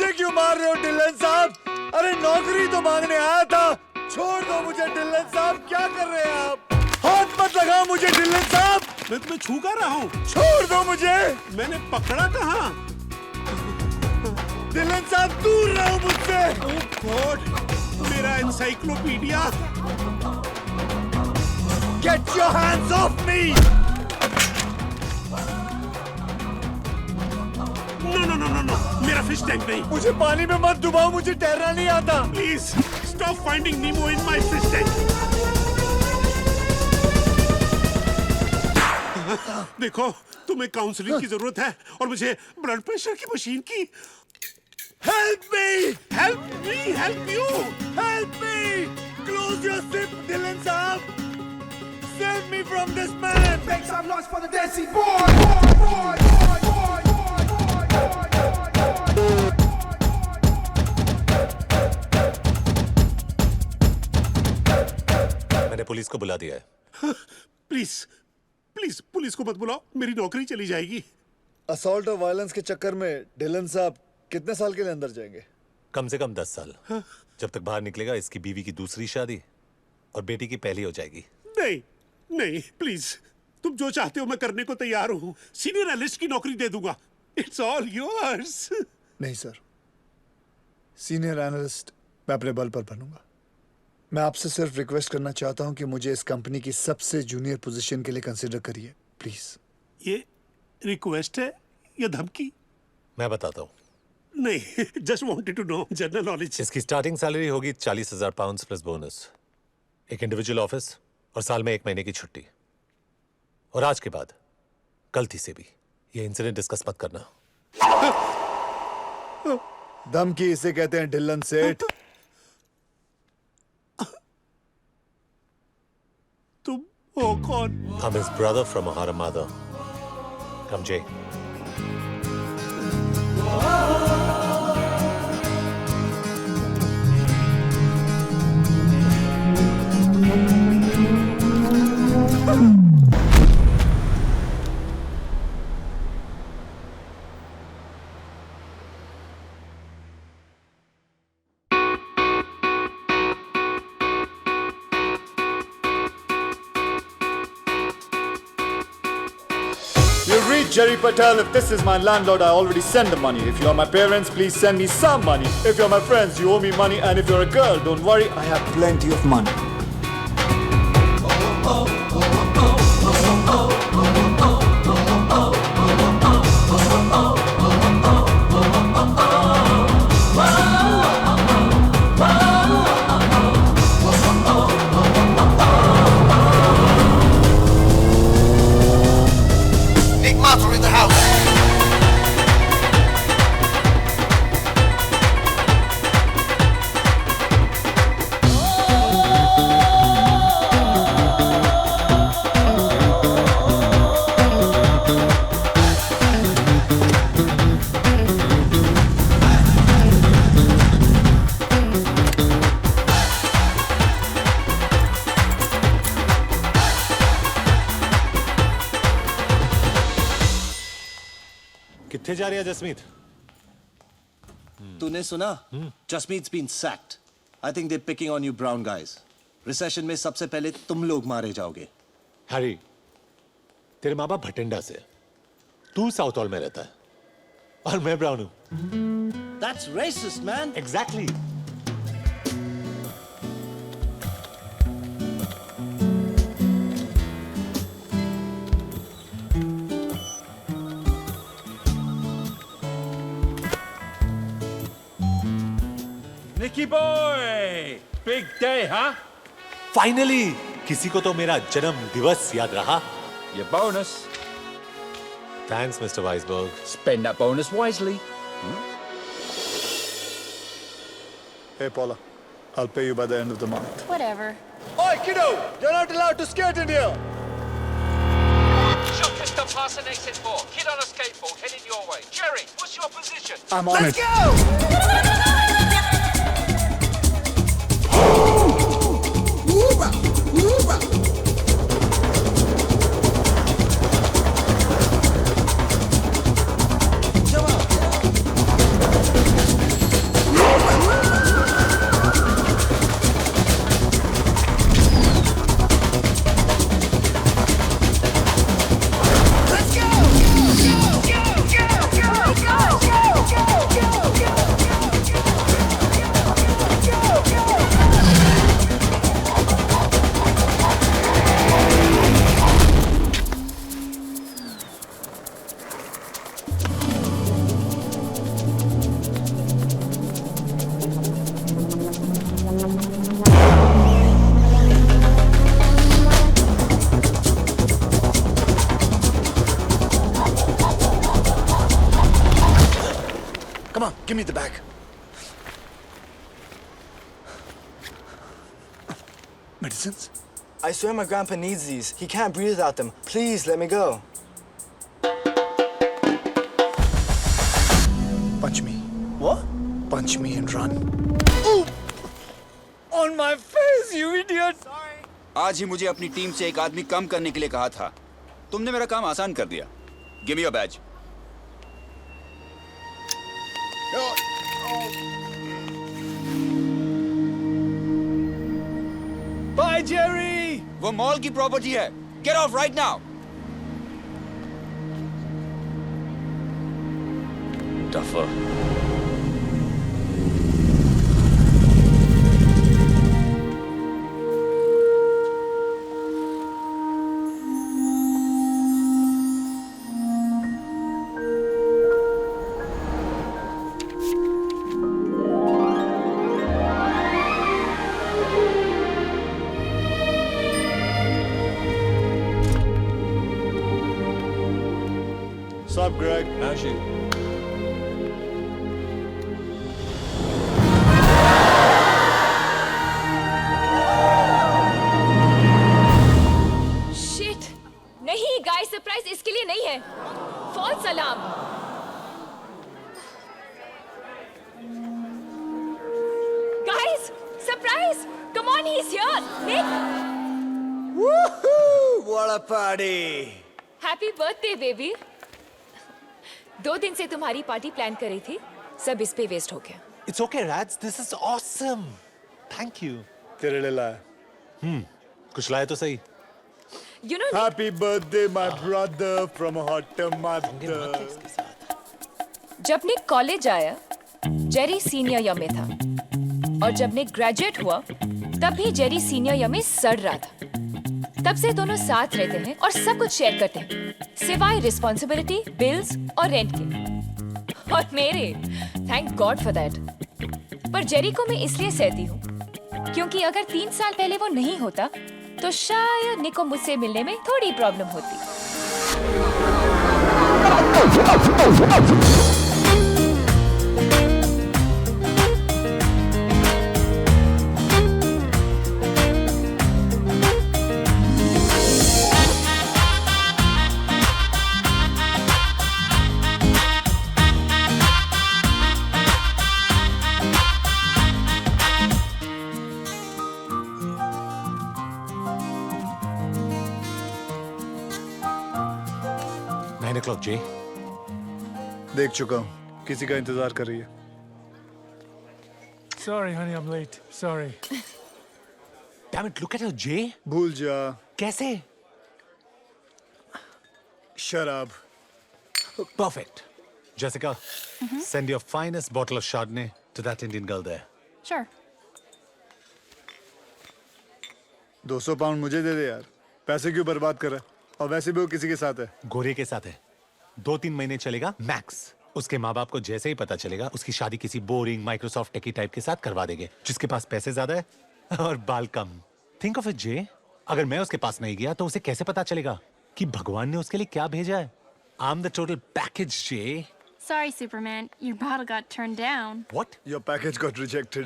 मुझे क्यों मार रहे हो डिलन साहब? अरे नौकरी तो मांगने आया था। छोड़ दो मुझे डिलन साहब, क्या कर रहे हैं आप? हाथ मत लगाओ मुझे डिलन साहब। मैं तुम्हें छू कर रहा हूँ। छोड़ दो मुझे। मैंने पकड़ा कहाँ? डिलन साहब दूर रहो मुझसे। ओह गॉड, मेरा encyclopedia. Get your hands off me! No, मेरा फिश टैंक नहीं। मुझे पानी में मत डुबाओ, मुझे तैरना नहीं आता। Please stop finding Nemo in my fish tank. देखो, तुम्हें काउंसलिंग की जरूरत है और मुझे ब्लड प्रेशर की मशीन की। Help me! Help me, help you! Help me! Close your zip, Dylan साहब. Save me from this man. Make some noise for the Desi boy. मैंने पुलिस को बुला दिया है। प्लीज प्लीज पुलिस को मत बुलाओ, मेरी नौकरी चली जाएगी। असॉल्ट और वायलेंस के चक्कर में डिलन साहब कितने साल के लिए अंदर जाएंगे? कम से कम 10 साल। जब तक बाहर निकलेगा इसकी बीवी की दूसरी शादी और बेटी की पहली हो जाएगी। नहीं नहीं, प्लीज, तुम जो चाहते हो मैं करने को तैयार हूँ। सीनियर एनालिस्ट की नौकरी दे दूंगा। It's all yours. नहीं सर, सीनियर एनालिस्ट मैं अपने बल पर बनूंगा। मैं आपसे सिर्फ रिक्वेस्ट करना चाहता हूं कि मुझे इस कंपनी की सबसे जूनियर पोजीशन के लिए कंसीडर करिए प्लीज। ये रिक्वेस्ट है या धमकी? मैं बताता हूँ। नहीं, just wanted to know general knowledge. इसकी स्टार्टिंग सैलरी होगी 40,000 पाउंड प्लस बोनस, एक इंडिविजुअल ऑफिस और साल में 1 महीने की छुट्टी। और आज के बाद गलती से भी ये इंसिडेंट डिस्कस मत करना। धमकी इसे कहते हैं डिलन सेठ। तुम हो कौन? I'm his brother from a Hara mother. Come, Jay. You read Jerry Patel. If this is my landlord, I already send the money. If you are my parents, please send me some money. If you're my friends, you owe me money. And if you're a girl, don't worry, I have plenty of money. Nick Matter in the house. कितने जा रही है जसमीत? तूने सुना? Jasmeet's been sacked. I think they're picking on you brown guys. Recession में सबसे पहले तुम लोग मारे जाओगे। हैरी, तेरे माँ बाप भटिंडा से, तू साउथ हॉल में रहता है और मैं ब्राउन हूँ। That's racist, man. Exactly. Nicky boy, big day, huh? Finally किसी को तो मेरा जन्म दिवस याद रहा। Your bonus. Thanks mister Weisberg. Spend that bonus wisely. Hey Paula, I'll pay you by the end of the month. Whatever. Oi kiddo, you're not allowed to skate in here. Shopkeeper passing exit 4. Kid on a skateboard heading your way. Jerry, what's your position? I'm on it. Come on, give me the bag. Medicines? I swear my grandpa needs these. He can't breathe without them. Please, let me go. Punch me. What? Punch me and run. On my face, you idiot! आज ही मुझे अपनी team से एक आदमी कम करने के लिए कहा था। तुमने मेरा काम आसान कर दिया। Give me your badge. Bye, Jerry! वो मॉल की प्रॉपर्टी है। Get off right now. Duffer. Sup, Greg? How's you? Shit नहीं गाइस, सरप्राइज इसके लिए नहीं है। False alarm. Guys, surprise! Come on, he is here. Nick, Woohoo! What a party! Happy birthday baby. 2 दिन से तुम्हारी पार्टी प्लान करी थी, सब इस पे वेस्ट हो गया। It's okay, Rads. This is awesome. Thank you. तेरे लिए लाया। कुछ लाए तो सही। You know Happy birthday, my brother from a hot mother. जब निक कॉलेज आया, जेरी सीनियर ईयर में था, और जब निक ग्रेजुएट हुआ, तब भी जेरी सीनियर ईयर में सड़ रहा था। तब से दोनों साथ रहते हैं और सब कुछ शेयर करते हैं, सिवाय रिस्पॉन्सिबिलिटी, बिल्स और रेंट के। और मेरे, थैंक गॉड फॉर दैट। पर जेरी को मैं इसलिए सहती हूँ क्योंकि अगर 3 साल पहले वो नहीं होता तो शायद निक को मुझसे मिलने में थोड़ी प्रॉब्लम होती। o'clock, Jay. देख चुका हूँ, किसी का इंतजार कर रही है। Sorry, honey, I'm late. Sorry. Damn it, look at her, Jay. भूल जा। कैसे? शराब। Perfect. Jessica, send your finest bottle of Chardonnay to that Indian girl there. Sure. 200 pound मुझे दे दे यार। पैसे क्यों बर्बाद कर रहा है? और वैसे भी वो किसी के साथ है। गोरे के साथ है। 2-3 महीने चलेगा मैक्स। उसके माँ बाप को जैसे ही पता चलेगा, उसकी शादी किसी बोरिंग माइक्रोसॉफ्ट टेकी टाइप के साथ करवा देंगे, जिसके पास पैसे ज्यादा है और बाल कम। थिंक ऑफ इट जे, अगर मैं उसके पास नहीं गया तो उसे कैसे पता चलेगा कि भगवान ने उसके लिए क्या भेजा है? I'm the total package, Jay. Sorry, Superman. Your bottle got turned down. What? Your package got rejected.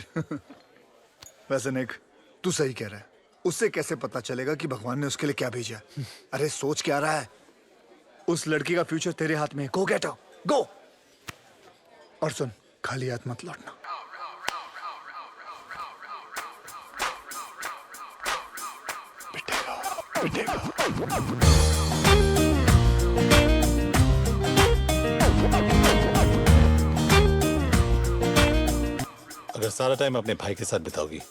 वैसे निक, तू सही कह रहा है। उससे कैसे पता चलेगा कि भगवान ने उसके लिए क्या भेजा? अरे सोच क्या रहा है? उस लड़की का फ्यूचर तेरे हाथ में है। Go get her. Go. और सुन, खाली हाथ मत लौटना। अगर सारा टाइम अपने भाई के साथ बिताओगी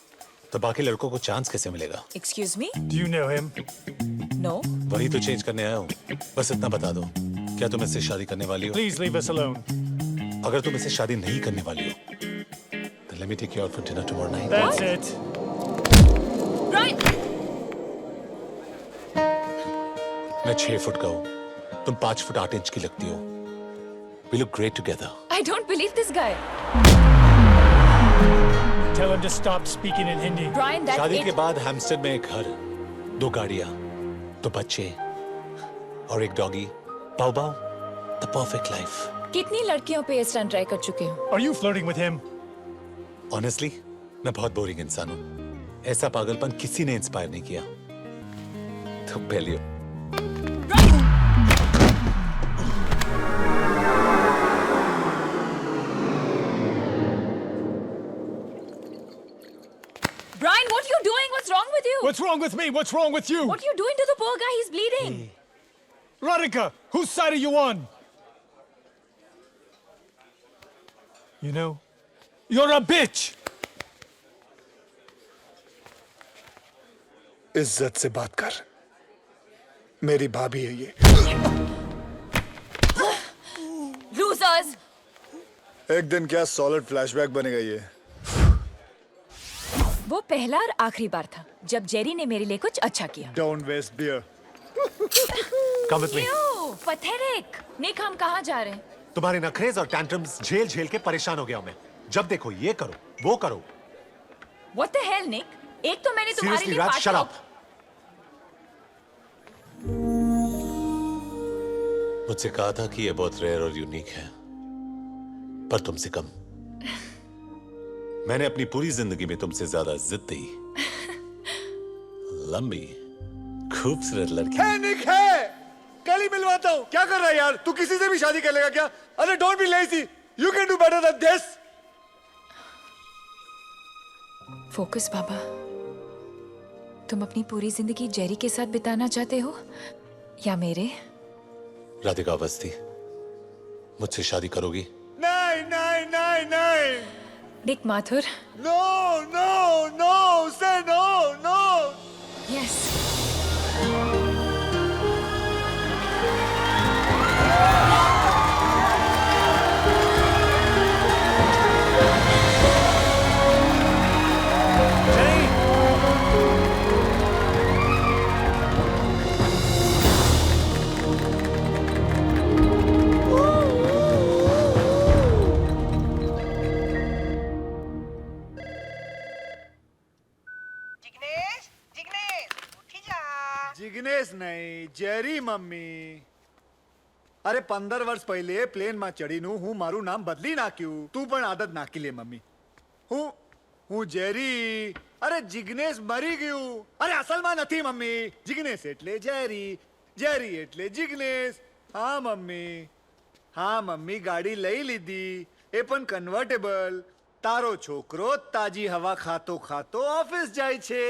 तो बाकी लड़कों को चांस कैसे मिलेगा? Excuse me? Do you know him? No. वही तो चेंज करने आया हूँ। बस इतना बता दो, क्या तुम इससे शादी करने वाली हो? Please leave us alone. अगर तुम इससे शादी नहीं करने वाली हो, then let me take you out for dinner tomorrow night. That's it. Brian! मैं 6 फुट का हूँ, तुम 5 फुट 8 इंच की लगती हो। We look great together. I don't believe this guy. Tell him to stop speaking in Hindi. Brian, that's शादी के it. बाद हैम्स्टर्ड में एक घर, 2 गाड़ियाँ, 2 बच्चे और एक डॉगी, बाऊ बाऊ। The perfect life. कितनी लड़कियों पे इस तरह ट्राई कर चुके हो? Are you flirting with him? Honestly, मैं बहुत बोरिंग इंसान हूँ. ऐसा पागलपन किसी ने इंस्पायर नहीं किया. तो पहले Brian, what are you doing? What's wrong with you? What's wrong with me? What's wrong with you? What are you doing to the poor guy? He's bleeding. Radhika, whose side are you on? You know, you're a bitch. इज्जत से बात कर. मेरी भाभी है ये. Losers. एक दिन क्या सॉलिड फ्लैशबैक बनेगा ये. वो पहला और आखिरी बार था जब जेरी ने मेरे लिए कुछ अच्छा किया. Don't waste beer. Come with me. क्यों? Pathetic. निक, हम कहाँ जा रहे हैं? तुम्हारे नखरेज और टैंट्रम्स झेल झेल के परेशान हो गया हूं मैं. जब देखो ये करो, वो करो. What the hell, Nick? एक तो मैंने तुम्हारे Seriously, लिए Raj, party- shut up. मुझसे कहा था कि ये बहुत रेयर और यूनिक है, पर तुमसे कम. मैंने अपनी पूरी जिंदगी में तुमसे ज्यादा जिद्दी, लंबी, खूबसूरत लड़की. है निक है. कल ही मिलवाता हूँ. क्या कर रहा है यार? तू किसी से भी शादी कर लेगा क्या? अरे don't be lazy. You can do better than this. Focus बाबा. तुम अपनी पूरी जिंदगी जेरी के साथ बिताना चाहते हो या मेरे? राधिका अवस्थी, मुझसे शादी करोगी? नहीं नहीं नहीं नहीं. निक Mathur. No no no. Say no no. Yes. Jignesh नहीं, जेरी मम्मी. अरे 15 વર્ષ પહેલે પ્લેનમાં ચડીનું હું મારું નામ બદલી નાખ્યું. તું પણ આદત નાખી લે મમ્મી. હું જેરી. અરે જિગ્નેશ મરી ગયું. અરે અસલમાં નથી મમ્મી. જિગ્નેશ એટલે જેરી, જેરી એટલે જિગ્નેશ. હા મમ્મી, હા મમ્મી, ગાડી લઈ લીધી, એ પણ કન્વર્ટેબલ. તારો છોકરો તાજી હવા ખાતો ખાતો ઓફિસ જાય છે.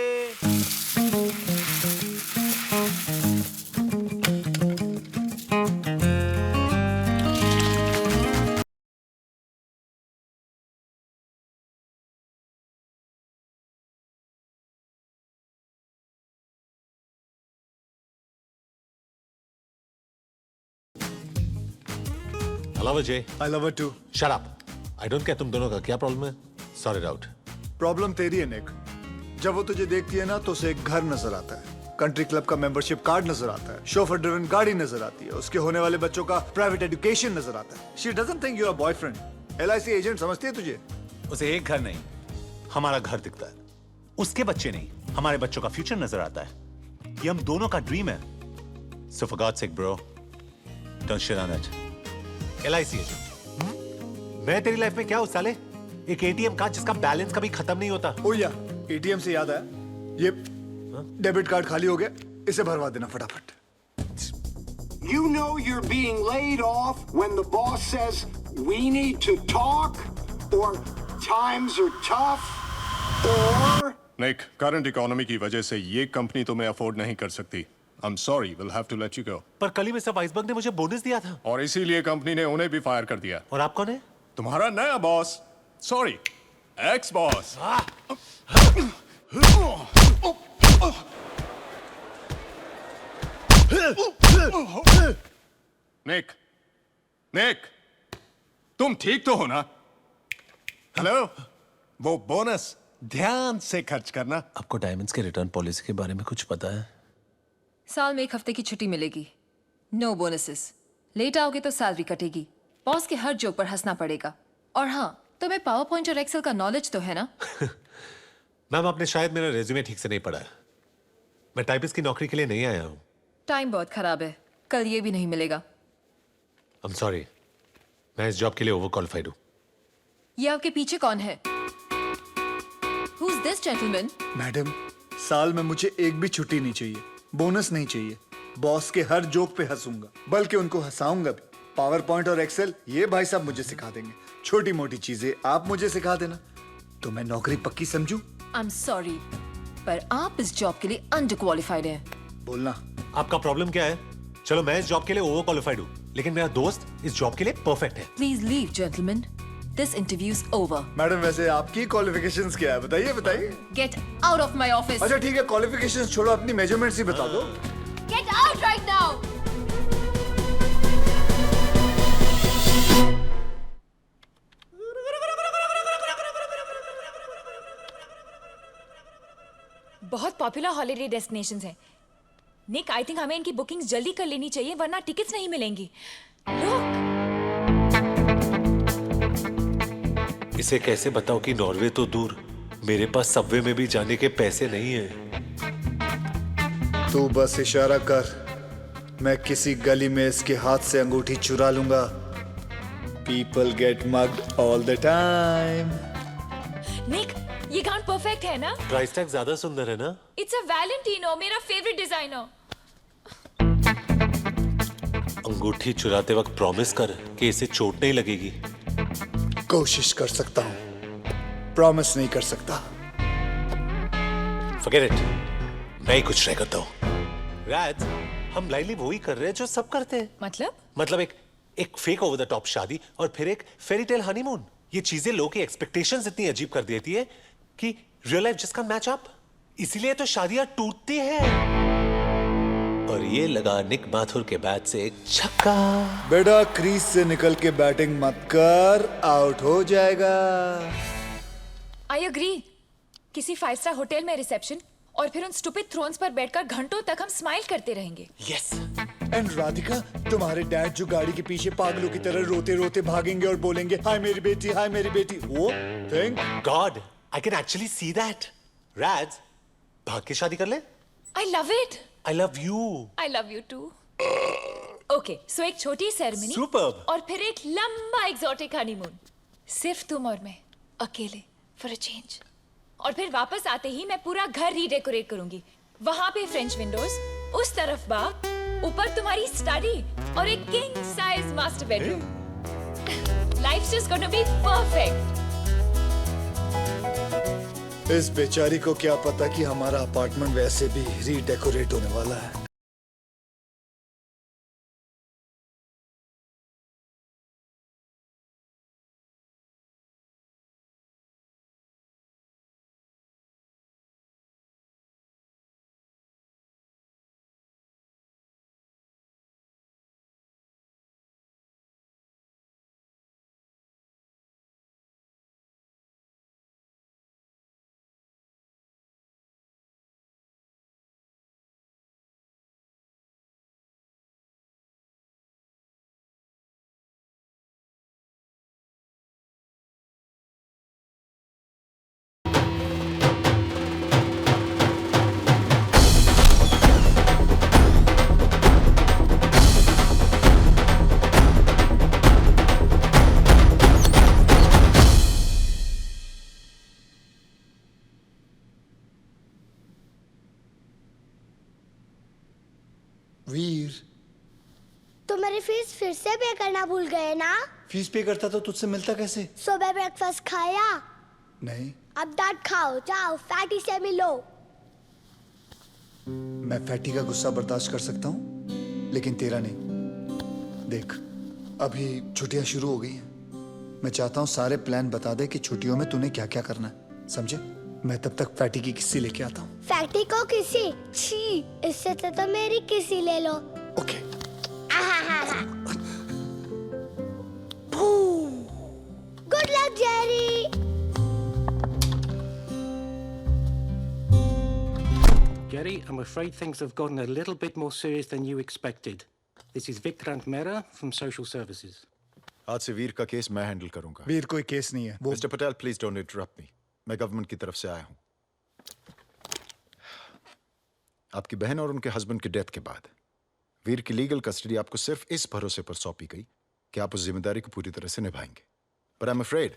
I love Jay. I love her too. Shut up. I don't care तुम दोनों का क्या प्रॉब्लम है. Sort it out. प्रॉब्लम तेरी है निक. जब वो तुझे देखती है ना तो उसे एक घर नजर आता है, कंट्री क्लब का मेंबरशिप कार्ड नजर आता है, शोफर ड्रिवन गाड़ी नजर आती है, उसके होने वाले बच्चों का प्राइवेट एजुकेशन नजर आता है. She doesn't think you are boyfriend. LIC agent समझती है तुझे. उसे एक घर नहीं, हमारा घर दिखता है. उसके बच्चे नहीं, हमारे बच्चों का फ्यूचर नजर आता है. ये हम दोनों का ड्रीम है. So for God's sake, bro, don't shit on it. LIC agent. मैं तेरी लाइफ में क्या हूँ साले? एक ATM कार्ड जिसका बैलेंस कभी खत्म नहीं होता. ओ या, ATM से याद आया, ये डेबिट कार्ड खाली हो गया, इसे भरवा देना फटाफट. You know you're being laid off when the boss says we need to talk, or times are tough, or... Nick, current economy की वजह से ये कंपनी तुम्हें अफोर्ड नहीं कर सकती. I'm sorry, we'll have to let you go. पर कल ही मिस्टर वाइसबर्ग ने मुझे बोनस दिया था. और इसीलिए कंपनी ने उन्हें भी फायर कर दिया. और आप कौन है? तुम्हारा नया boss. Sorry, ex boss. Nick, Nick, तुम ठीक तो हो ना? हेलो, वो बोनस ध्यान से खर्च करना. आपको डायमंड्स के रिटर्न पॉलिसी के बारे में कुछ पता है? साल में 1 हफ्ते की छुट्टी मिलेगी. No bonuses. लेट आओगे तो सैलरी कटेगी. बॉस के हर जोक पर हंसना पड़ेगा. और हाँ, तुम्हें पावर पॉइंट और एक्सेल का नॉलेज तो है ना? मैम, आपने शायद मेरा रेज्यूमे ठीक से नहीं पढ़ा है. मैं टाइपिस्ट की नौकरी के लिए नहीं आया हूँ. टाइम बहुत खराब है. कल ये भी नहीं मिलेगा. I'm sorry. मैं इस जॉब के लिए ओवर क्वालिफाइड हूँ. ये आपके पीछे कौन है? Who's this gentleman? मैडम, साल में मुझे एक भी छुट्टी नहीं चाहिए, बोनस नहीं चाहिए. बॉस के हर जोक पे हंसूंगा, बल्कि उनको हंसाऊंगा भी. पावर पॉइंट और एक्सेल ये भाई साहब मुझे सिखा देंगे. छोटी मोटी चीजें आप मुझे सिखा देना, तो मैं नौकरी पक्की समझूं. I'm sorry, पर आप इस जॉब के लिए अंडर क्वालिफाइड हैं. बोलना. आपका प्रॉब्लम क्या है? चलो मैं इस जॉब के लिए ओवर क्वालिफाइड हूँ, लेकिन मेरा दोस्त इस जॉब के लिए परफेक्ट है. Please leave, gentlemen. This interview's over. Madam, वैसे आपकी क्वालिफिकेशंस क्या है? बताइए बताइए. Get out of my office. अच्छा ठीक है, क्वालिफिकेशंस छोड़ो, अपनी मेजरमेंट्स ही बता दो. Get out right now. बहुत पॉपुलर हॉलिडे डेस्टिनेशंस हैं. निक, आई थिंक हमें इनकी बुकिंग्स जल्दी कर लेनी चाहिए, वरना टिकट्स नहीं मिलेंगी. Look. इसे कैसे बताऊं कि नॉर्वे तो दूर, मेरे पास सबवे में भी जाने के पैसे नहीं हैं. तू बस इशारा कर, मैं किसी गली में इसके हाथ से अंगूठी चुरा लूंगा. People get mugged all the time. निक, ये गाउन परफेक्ट है ना? प्राइस टैग ज्यादा सुंदर है ना? इट्स अ वैलेंटिनो, मेरा फेवरेट डिजाइनर. अंगूठी चुराते वक्त प्रॉमिस कर कि इसे चोट नहीं लगेगी. कोशिश कर सकता हूँ, प्रॉमिस नहीं कर सकता. Forget it. मैं ही कुछ ट्राई करता हूँ. राज, हम लाइनली वो ही कर रहे हैं जो सब करते हैं. मतलब एक फेक ओवर द टॉप शादी और फिर एक फेरी टेल हनीमून. ये चीजें लोगों की एक्सपेक्टेशंस इतनी अजीब कर देती है कि रियल लाइफ जिसका मैच अप. इसीलिए तो शादियां टूटती हैं. और ये लगा निक माथुर के बैट से एक छक्का. बेटा, क्रीज से निकल के बैटिंग मत कर, आउट हो जाएगा. I agree. किसी 5 स्टार होटल में रिसेप्शन और फिर उन स्टूपिड थ्रोन्स पर बैठकर घंटों तक हम स्माइल करते रहेंगे. यस. एंड राधिका, तुम्हारे डैड जो गाड़ी के पीछे पागलों की तरह रोते रोते भागेंगे और बोलेंगे हाय मेरी बेटी, हाय मेरी बेटी. वो thank god I can actually see that. Raj, भाग के शादी कर ले. I love it. I love you. I love you too. Okay, so एक छोटी सेरेमनी Superb. और फिर एक लंबा एग्जॉटिक हनीमून. सिर्फ तुम और मैं, अकेले, फॉर अ चेंज. और फिर वापस आते ही मैं पूरा घर रीडेकोरेट करूंगी. वहां पे फ्रेंच विंडोज, उस तरफ बाग, ऊपर तुम्हारी स्टडी और एक king size master bedroom. Life's just gonna be perfect. इस बेचारी को क्या पता कि हमारा अपार्टमेंट वैसे भी रीडेकोरेट होने वाला है. वीर, तो मेरी फीस फिर से पे करना भूल गए ना? फीस पे करता तो तुझसे मिलता कैसे? सुबह ब्रेकफास्ट खाया? नहीं. अब डांट खाओ, जाओ फैटी से मिलो. मैं फैटी का गुस्सा बर्दाश्त कर सकता हूँ, लेकिन तेरा नहीं. देख, अभी छुट्टियां शुरू हो गई हैं. मैं चाहता हूँ सारे प्लान बता दे कि छुट्टियों में तूने क्या क्या करना है. समझे? मैं तब तक फैटी की किस्सी लेके आता हूँ. फैटी को किसी? छी, इससे तो मेरी किसी ले लो. Okay. Good luck Jerry. Jerry, I'm afraid things have gotten a little bit more serious than you expected. This is Vikrant Mehra from Social Services. आज से वीर का केस मैं हैंडल करूंगा. वीर कोई केस नहीं है. Mister Patel, please don't interrupt मी. मैं government की तरफ से आया हूं. आपकी बहन और उनके हस्बैंड की डेथ के बाद वीर की लीगल कस्टडी आपको सिर्फ इस भरोसे पर सौंपी गई कि आप उस जिम्मेदारी को पूरी तरह से निभाएंगे। पर आई एम अफ्रेड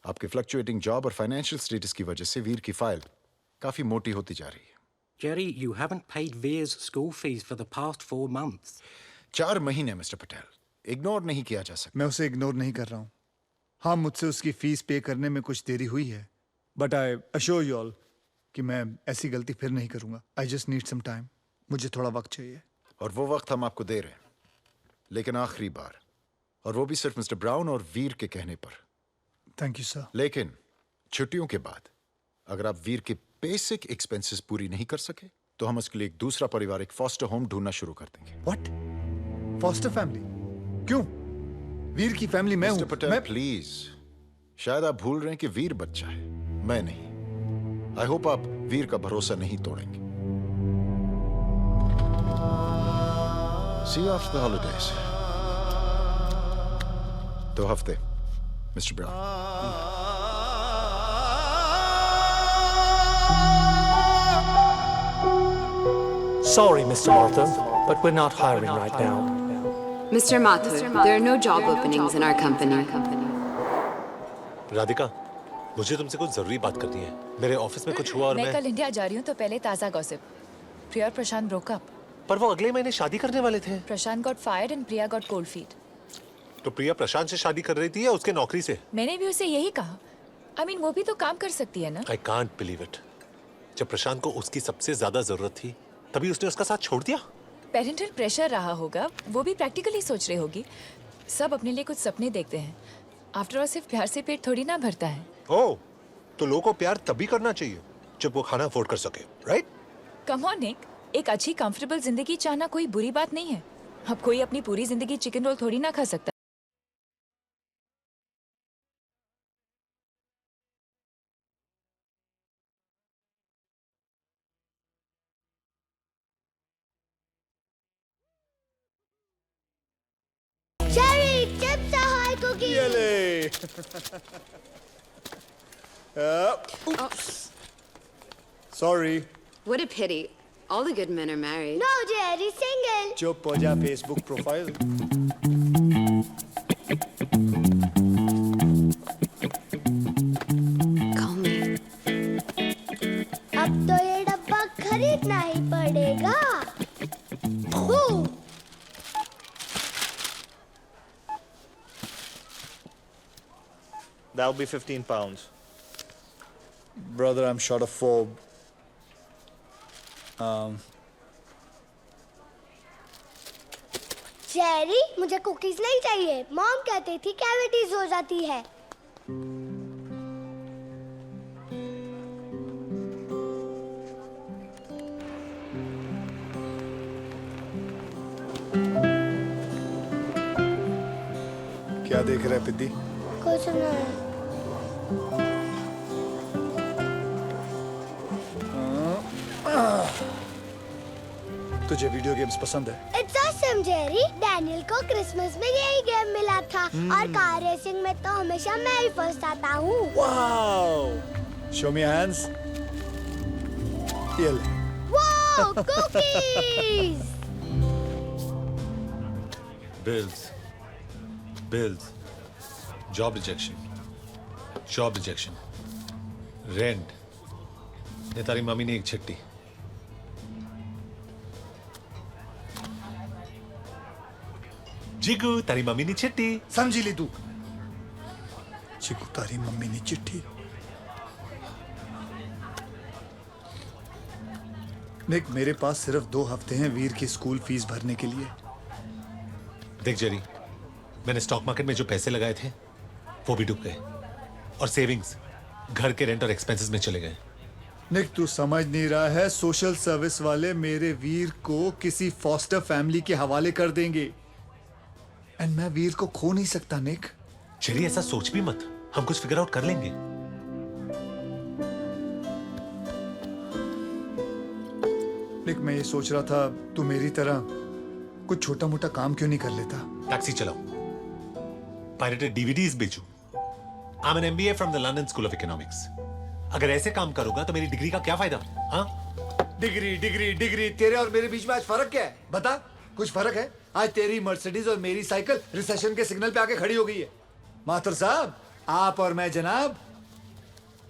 आपके फ्लक्चुएटिंग जॉब और फाइनेंशियल स्टेटस की वजह से वीर की फाइल काफी मोटी होती जा रही है। Jerry, you haven't paid Veer's school fees for the past 4 months. 4 महीने मिस्टर पटेल, इग्नोर नहीं किया जा सकता। मैं उसे इग्नोर नहीं कर रहा हूँ। हाँ, मुझसे उसकी फीस पे करने में कुछ देरी हुई है, but I assure you all कि मैं ऐसी गलती फिर नहीं करूंगा। I just need some time. मुझे थोड़ा वक्त चाहिए। और वो वक्त हम आपको दे रहे हैं, लेकिन आखिरी बार, और वो भी सिर्फ मिस्टर ब्राउन और वीर के कहने पर। Thank you sir. लेकिन छुट्टियों के बाद अगर आप वीर के बेसिक एक्सपेंसेस पूरी नहीं कर सके तो हम उसके लिए एक दूसरा पारिवारिक फॉस्टर होम ढूंढना शुरू कर देंगे। व्हाट? Foster family? क्यों? वीर की फैमिली मैं हूं। मिस्टर पटेल प्लीज, शायद आप भूल रहे हैं कि वीर बच्चा है, मैं नहीं। आई होप आप वीर का भरोसा नहीं तोड़ेंगे। सी यू आफ्टर द हॉलिडेज। 2 हफ्ते mister brown. Sorry, Mr. Martha, but we're not hiring right now. Mr. Mathur, there are no job openings in our company. Radhika, मुझे तुमसे कुछ जरूरी बात करनी है। मेरे ऑफिस में कुछ हुआ और मैं कल इंडिया जा रही हूँ, तो पहले ताज़ा गॉसिप। प्रिया और प्रशांत ब्रोक अप। पर वो अगले महीने शादी करने वाले थे। Prashant got fired and Priya got cold feet. तो प्रिया प्रशांत से शादी कर रही थी या उसके नौकरी से? मैंने भी उसे यही कहा। I mean, वो भी तो काम कर सकती है ना। I can't believe it. जब प्रशांत को उसकी सबसे ज्यादा जरूरत थी, तभी उसने उसका साथ छोड़ दिया। पेरेंटल प्रेशर रहा होगा, वो भी प्रैक्टिकली सोच रही होगी। सब अपने लिए कुछ सपने देखते हैं। आफ्टर ऑल सिर्फ प्यार से पेट थोड़ी ना भरता है। ओह, तो लोगों को प्यार तभी करना चाहिए जब वो खाना अफोर्ड कर सके, राइट? कम ऑन निक, एक अच्छी कंफर्टेबल जिंदगी चाहना कोई बुरी बात नहीं है। अब कोई अपनी पूरी जिंदगी चिकन रोल थोड़ी ना खा सकता। Jerry, chips are high cookies. Oops. Sorry. What a pity. All the good men are married. No, Jerry, single. चुप हो जा, फेसबुक प्रोफाइल। Call me. अब तो ये डब्बा खरीदना ही पड़ेगा। Boom. That'll be 15 pounds. Brother, I'm short of 4. Jerry, मुझे कुकीज नहीं चाहिए। मॉम कहती थी कैविटीज हो जाती है। क्या देख रहा है पिद्दी? कुछ नहीं। तुझे वीडियो गेम्स पसंद है? It's awesome, Jerry. डैनियल को क्रिसमस में यही गेम मिला था और कार रेसिंग में तो हमेशा मैं ही फर्स्ट आता हूँ। Wow! Show me your hands. ये ले। Wow, cookies! Bills, job rejection, rent. ये तारी मम्मी ने एक चिट्ठी। जिगू, तारी मम्मी ने चिट्ठी। समझी ली तू? जिगू, तारी मम्मी ने चिट्ठी। निक, मेरे पास सिर्फ 2 हफ्ते हैं वीर की स्कूल फीस भरने के लिए। देख जेरी, मैंने स्टॉक मार्केट में जो पैसे लगाए थे वो भी डूब गए और सेविंग्स घर के रेंट और एक्सपेंसेस में चले गए। निक, तू समझ नहीं रहा है, सोशल सर्विस वाले मेरे वीर को किसी फॉस्टर फैमिली के हवाले कर देंगे एंड मैं वीर को खो नहीं सकता। निक, जेरी ऐसा सोच भी मत, हम कुछ फिगर आउट कर लेंगे। निक, मैं ये सोच रहा था तू मेरी तरह कुछ छोटा मोटा काम क्यों नहीं कर लेता? टैक्सी चलाओ, पायरेटेड डीवीडीज बेचूं। I am an MBA from the London school of economics. अगर ऐसे काम करूंगा तो मेरी डिग्री का क्या फायदा? हाँ, डिग्री, तेरे और मेरे बीच में आज फर्क क्या है? बता, कुछ फर्क है? आज तेरी मर्सिडीज और मेरी साइकिल रिसेशन के सिग्नल पे आके खड़ी हो गई है। माथुर साहब, आप और मैं जनाब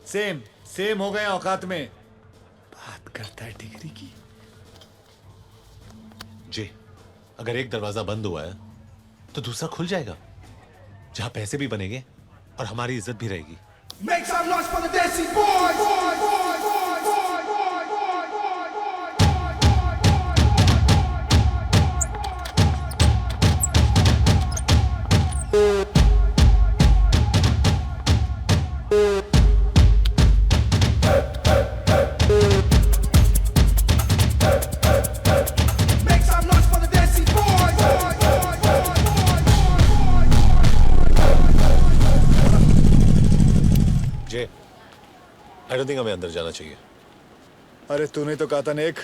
सेम हो गए औकात में। बात करता है डिग्री की। जी, अगर एक दरवाजा बंद हुआ है तो दूसरा खुल जाएगा, जहां पैसे भी बनेंगे और हमारी इज्जत भी रहेगी। Make some noise for the Desi boys! Make some noise for the Desi boys! J, I don't think हमें अंदर जाना चाहिए। अरे तूने तो कहा था नेक,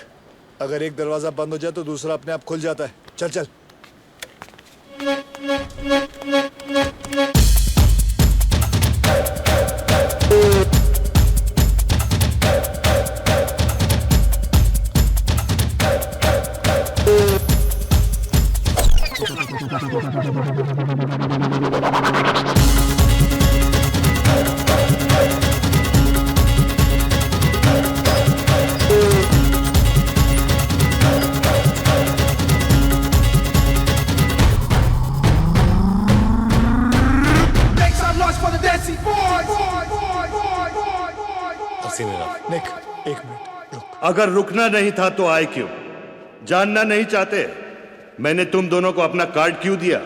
अगर एक दरवाजा बंद हो जाए तो दूसरा अपने आप खुल जाता है। चल चल। Make some noise for the Desi boys! नेक, एक मिनट। अगर रुकना नहीं था तो आए क्यों? जानना नहीं चाहते मैंने तुम दोनों को अपना कार्ड क्यों दिया?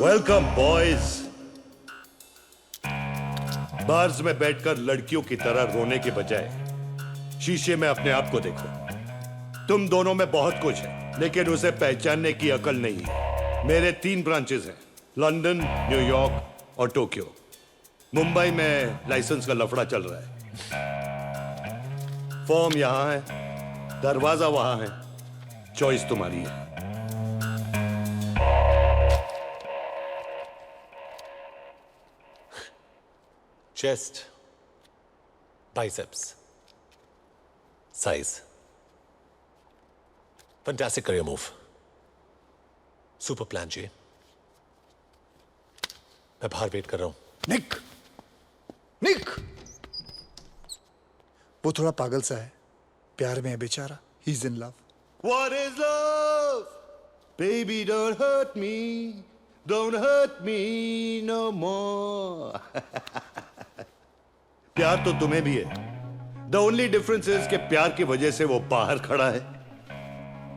Welcome boys. बार्स में बैठकर लड़कियों की तरह रोने के बजाय शीशे में अपने आप को देखो। तुम दोनों में बहुत कुछ है, लेकिन उसे पहचानने की अकल नहीं है। मेरे 3 ब्रांचेस हैं, लंदन, न्यूयॉर्क और टोक्यो। मुंबई में लाइसेंस का लफड़ा चल रहा है। फॉर्म यहां है, दरवाजा वहां है, चॉइस तुम्हारी है। Chest, biceps, size, fantastic career move, super plan ji. मैं बाहर वेट कर रहा हूं। निक, वो थोड़ा पागल सा है, प्यार में है बेचारा। He is in love. What is love? Baby, don't hurt me. Don't hurt me no more. प्यार तो तुम्हें भी है। The only difference is कि प्यार की वजह से वो बाहर खड़ा है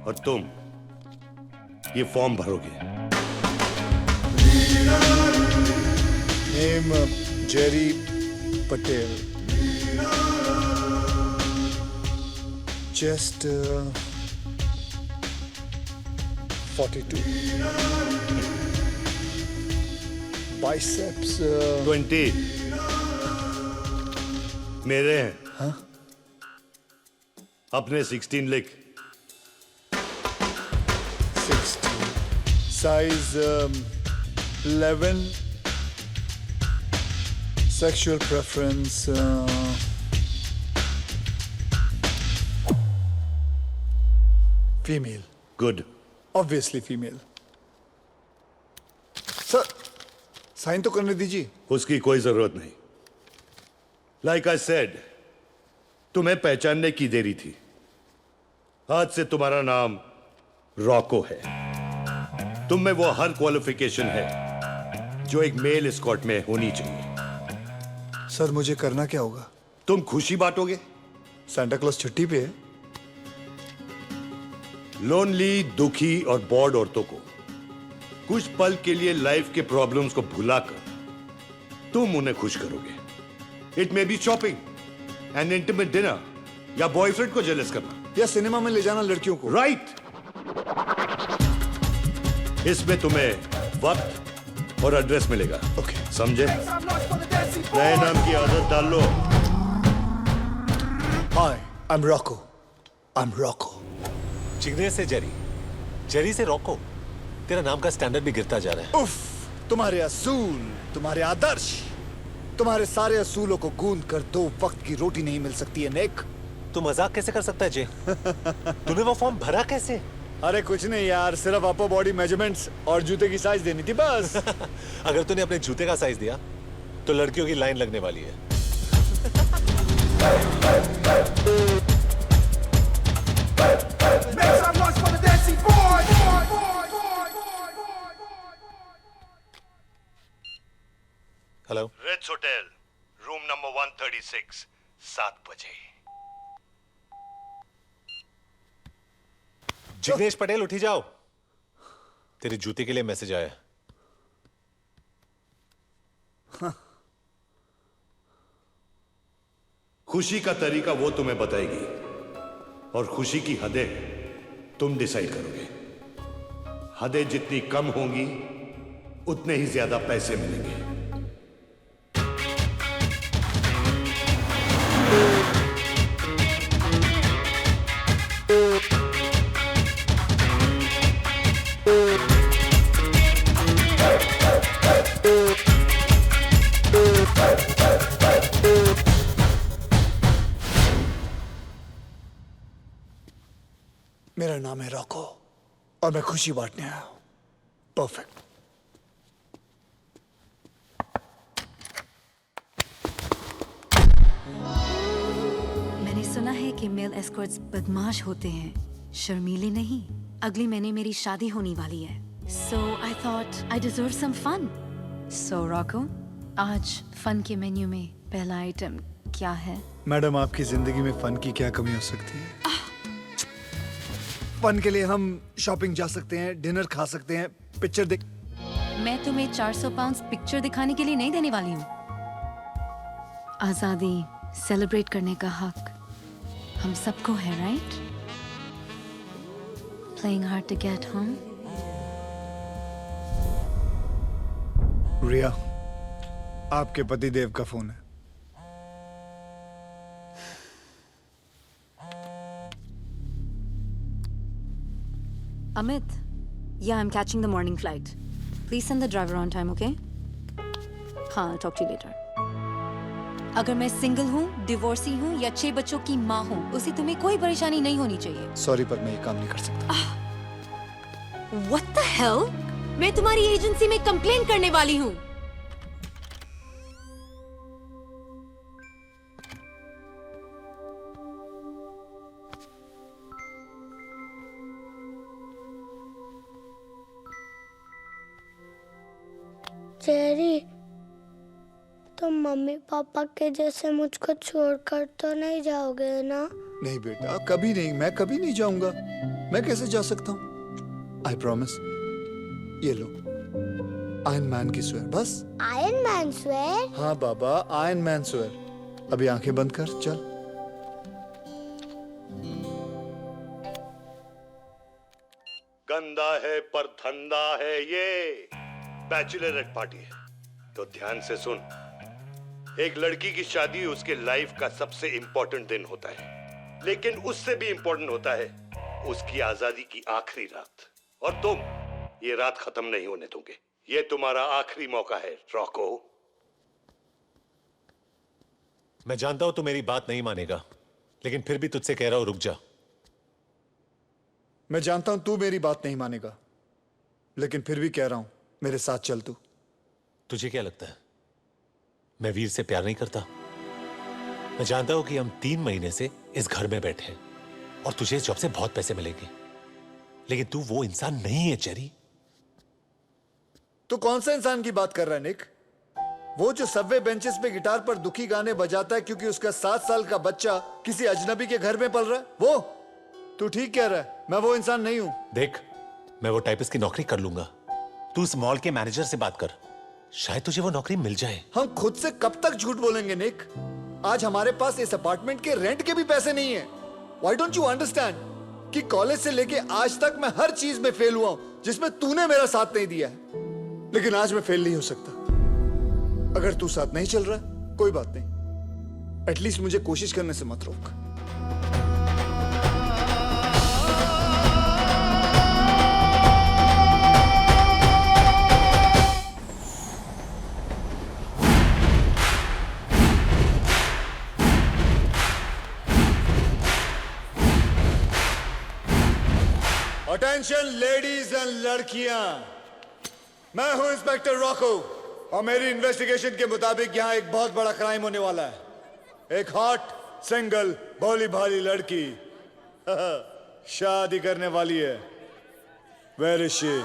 और तुम ये फॉर्म भरोगे। Name Jerry Patel. Chest 42। Biceps 20। मेरे हैं। हाँ? अपने 16 लिख। 16। Size 11। Sexual preference female. Good. Obviously female. Sir, sign तो करने दीजिए। उसकी कोई जरूरत नहीं। लाइक आई सेड, तुम्हें पहचानने की देरी थी। आज से तुम्हारा नाम रॉको है। तुम में वो हर क्वालिफिकेशन है जो एक मेल एस्कॉर्ट में होनी चाहिए। सर, मुझे करना क्या होगा? तुम खुशी बांटोगे। सांता क्लॉज छुट्टी पे है। लोनली, दुखी और बोर्ड औरतों को कुछ पल के लिए लाइफ के प्रॉब्लम्स को भुलाकर तुम उन्हें खुश करोगे। It may be shopping, N intimate dinner, या बॉयफ्रेंड को जेलस करना, या सिनेमा में ले जाना लड़कियों को। राइट। इसमें तुम्हें वक्त, और एड्रेस मिलेगा। ओके समझे? नए नाम की आदत डाल लो। हाय, आई एम रॉको। चिगने से जेरी, जेरी से रॉको। तेरा नाम का स्टैंडर्ड भी गिरता जा रहा है। उफ, तुम्हारे असूल, तुम्हारे आदर्श, तुम्हारे सारे असूलों को गूंद कर 2 वक्त की रोटी नहीं मिल सकती है निक। तू मजाक कैसे कर सकता है जे? तूने वो फॉर्म भरा कैसे? अरे कुछ नहीं यार, सिर्फ अपर बॉडी मेजरमेंट्स और जूते की साइज देनी थी बस। अगर तूने अपने जूते का साइज दिया तो लड़कियों की लाइन लगने वाली है। Hello, Ritz hotel, room number 136, 7 बजे। जिग्नेश पटेल उठी जाओ, तेरे जूते के लिए मैसेज आया। खुशी का तरीका वो तुम्हें बताएगी और खुशी की हदें तुम डिसाइड करोगे। हदें जितनी कम होंगी उतने ही ज्यादा पैसे मिलेंगे। मेरा नाम है रॉको और मैं खुशी बांटने आया हूं। परफेक्ट। मैंने सुना है कि मेल एस्कॉर्ट्स बदमाश होते हैं, शर्मीले नहीं। अगले महीने मेरी शादी होने वाली है, so I thought I deserve some fun. So Rocco, आज फन के मेन्यू में पहला आइटम क्या है? मैडम, आपकी जिंदगी में फन की क्या कमी हो सकती है? फन के लिए हम शॉपिंग जा सकते हैं, डिनर खा सकते हैं, पिक्चर देख। मैं तुम्हें 400 पाउंड पिक्चर दिखाने के लिए नहीं देने वाली हूँ। आजादी सेलिब्रेट करने का हक हम सबको है, right? Playing hard to get home. रिया, आपके पतिदेव का फोन है। Amit, yeah, I'm catching the morning flight. Please send the driver on time, okay? हाँ, I'll talk to you later. अगर मैं सिंगल हूँ, डिवोर्सी हूँ या 6 बच्चों की माँ हूँ, उसे तुम्हें कोई परेशानी नहीं होनी चाहिए। सॉरी, पर मैं ये काम नहीं कर सकता। What the hell? मैं तुम्हारी एजेंसी में कंप्लेन करने वाली हूँ। जेरी, तुम मम्मी पापा के जैसे मुझको छोड़कर तो नहीं जाओगे ना? नहीं बेटा, कभी नहीं। मैं कभी नहीं जाऊंगा। मैं कैसे जा सकता हूँ? I promise. ये लो, आयरन मैन की स्वेयर। बस आयरन मैन स्वेयर? हाँ बाबा, आयरन मैन स्वेयर। अभी आंखें बंद कर, चल। गंदा है पर धंधा है ये। बैचलर पार्टी है तो ध्यान से सुन। एक लड़की की शादी उसके लाइफ का सबसे इंपॉर्टेंट दिन होता है, लेकिन उससे भी इंपॉर्टेंट होता है उसकी आजादी की आखिरी रात। और तुम ये रात खत्म नहीं होने दोगे। ये तुम्हारा आखिरी मौका है रॉको। मैं जानता हूं तू मेरी बात नहीं मानेगा, लेकिन फिर भी तुझसे कह रहा हूं, रुक जा। मैं जानता हूं तू मेरी बात नहीं मानेगा, लेकिन फिर भी कह रहा हूं, मेरे साथ चल तू। तुझे क्या लगता है मैं वीर से प्यार नहीं करता? मैं जानता हूं कि हम 3 महीने से इस घर में बैठे हैं और तुझे इस जॉब से बहुत पैसे मिलेंगे, लेकिन तू वो इंसान नहीं है जेरी। तू कौन सा इंसान की बात कर रहा है निक? वो जो सबवे बेंचेस पे गिटार पर दुखी गाने बजाता है क्योंकि उसका 7 साल का बच्चा किसी अजनबी के घर में पल रहा है, वो? तू ठीक कह रहा है, मैं वो इंसान नहीं हूं। देख, मैं वो टाइपिस्ट की नौकरी कर लूंगा। तू उस मॉल के मैनेजर से बात कर, शायद तुझे वो नौकरी मिल जाए। हम खुद से कब तक झूठ बोलेंगे निक? आज हमारे पास इस अपार्टमेंट के रेंट के भी पैसे नहीं है। Why don't you understand कि कॉलेज से लेके आज तक मैं हर चीज में फेल हुआ हूं जिसमें तूने मेरा साथ नहीं दिया है। लेकिन आज मैं फेल नहीं हो सकता। अगर तू साथ नहीं चल रहा कोई बात नहीं, एटलीस्ट मुझे कोशिश करने से मत रोक। अटेंशन लेडीज एंड लड़कियां, मैं हूं इंस्पेक्टर रॉको और मेरी इन्वेस्टिगेशन के मुताबिक यहां एक बहुत बड़ा क्राइम होने वाला है। एक हॉट सिंगल भोली भाली लड़की शादी करने वाली है। Where is she?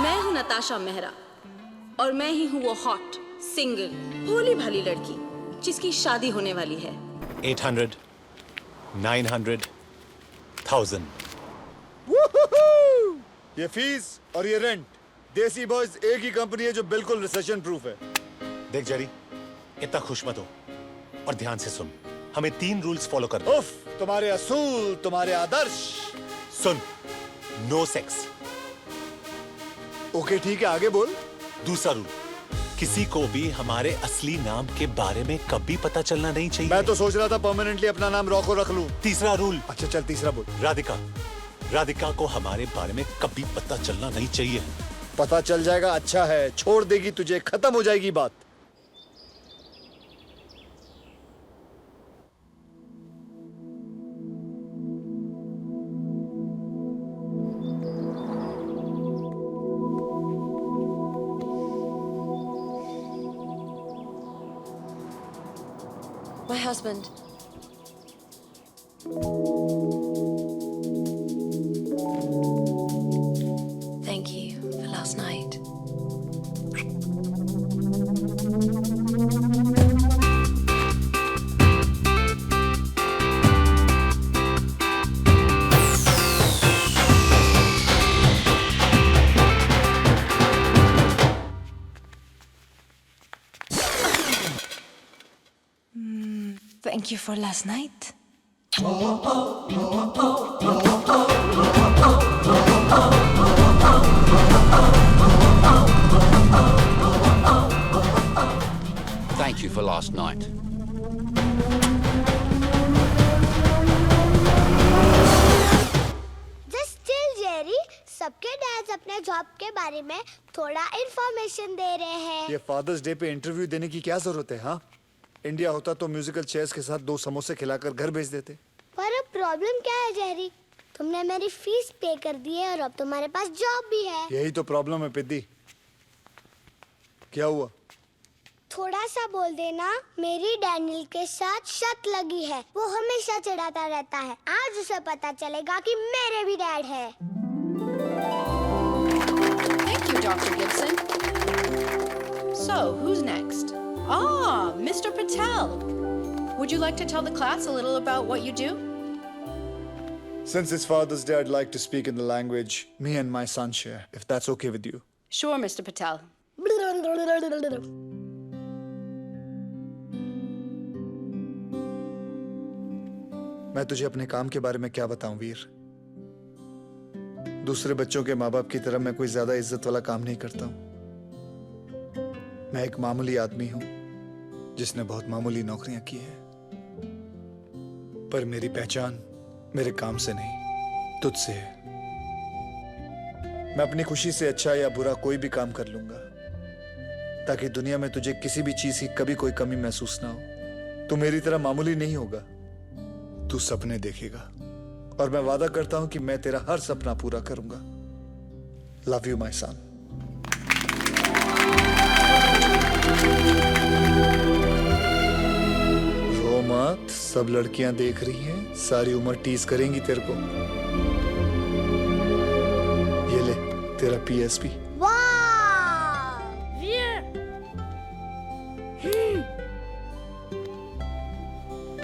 मैं हूं नताशा मेहरा और मैं ही हूं वो हॉट सिंगल भोली भाली लड़की जिसकी शादी होने वाली है। 800, 900, 1000। ये फीस और ये रेंट, देसी बॉयज एक ही कंपनी है जो बिल्कुल रिसेशन प्रूफ है। देख जेरी, इतना खुश मत हो और ध्यान से सुन। हमें 3 रूल्स फॉलो करने हैं। उफ, तुम्हारे असूल, तुम्हारे आदर्श। सुन, नो सेक्स। ओके ठीक है, आगे बोल। दूसरा रूल, किसी को भी हमारे असली नाम के बारे में कभी पता चलना नहीं चाहिए। मैं तो सोच रहा था परमानेंटली अपना नाम रॉको रख लूं। तीसरा रूल। अच्छा चल तीसरा बोल। राधिका को हमारे बारे में कभी पता चलना नहीं चाहिए। पता चल जाएगा अच्छा है, छोड़ देगी तुझे, खत्म हो जाएगी बात। My husband. Thank you for last night. Thank you for last night. Thank you for last night. Just chill, Jerry. सबके डैड्स अपने जॉब के बारे में थोड़ा इंफॉर्मेशन दे रहे हैं। ये फादर्स डे पे इंटरव्यू देने की क्या जरूरत है? हाँ, इंडिया होता तो म्यूजिकल चेयर्स के साथ 2 समोसे खिलाकर घर भेज देते। पर अब प्रॉब्लम क्या है जेरी? तुमने मेरी फीस पे कर दी है और अब तुम्हारे पास जॉब भी है। यही तो प्रॉब्लम है पिद्दी। क्या हुआ? थोड़ा सा बोल देना। मेरी डैनियल के साथ शक लगी है, वो हमेशा चिढ़ाता रहता है। आज उसे पता चलेगा कि मेरे भी डैड है। Thank you, Dr. Gibson. So, who's next? Ah, Mr. Patel. Would you like to tell the class a little about what you do? Since it's Father's Day, I'd like to speak in the language me and my son share, if that's okay with you. Sure, Mr. Patel. मैं तुझे अपने काम के बारे में क्या बताऊं वीर? दूसरे बच्चों के माँ बाप की तरह मैं कोई ज्यादा इज्जत वाला काम नहीं करता हूं। मैं एक मामूली आदमी हूं जिसने बहुत मामूली नौकरियां की हैं। पर मेरी पहचान मेरे काम से नहीं, तुझसे है। मैं अपनी खुशी से अच्छा या बुरा कोई भी काम कर लूंगा ताकि दुनिया में तुझे किसी भी चीज की कभी कोई कमी महसूस ना हो। तू मेरी तरह मामूली नहीं होगा, तू सपने देखेगा और मैं वादा करता हूं कि मैं तेरा हर सपना पूरा करूंगा। Love you my son. रो मत, सब लड़कियां देख रही हैं, सारी उम्र टीज करेंगी तेरे को। ये ले तेरा PSP।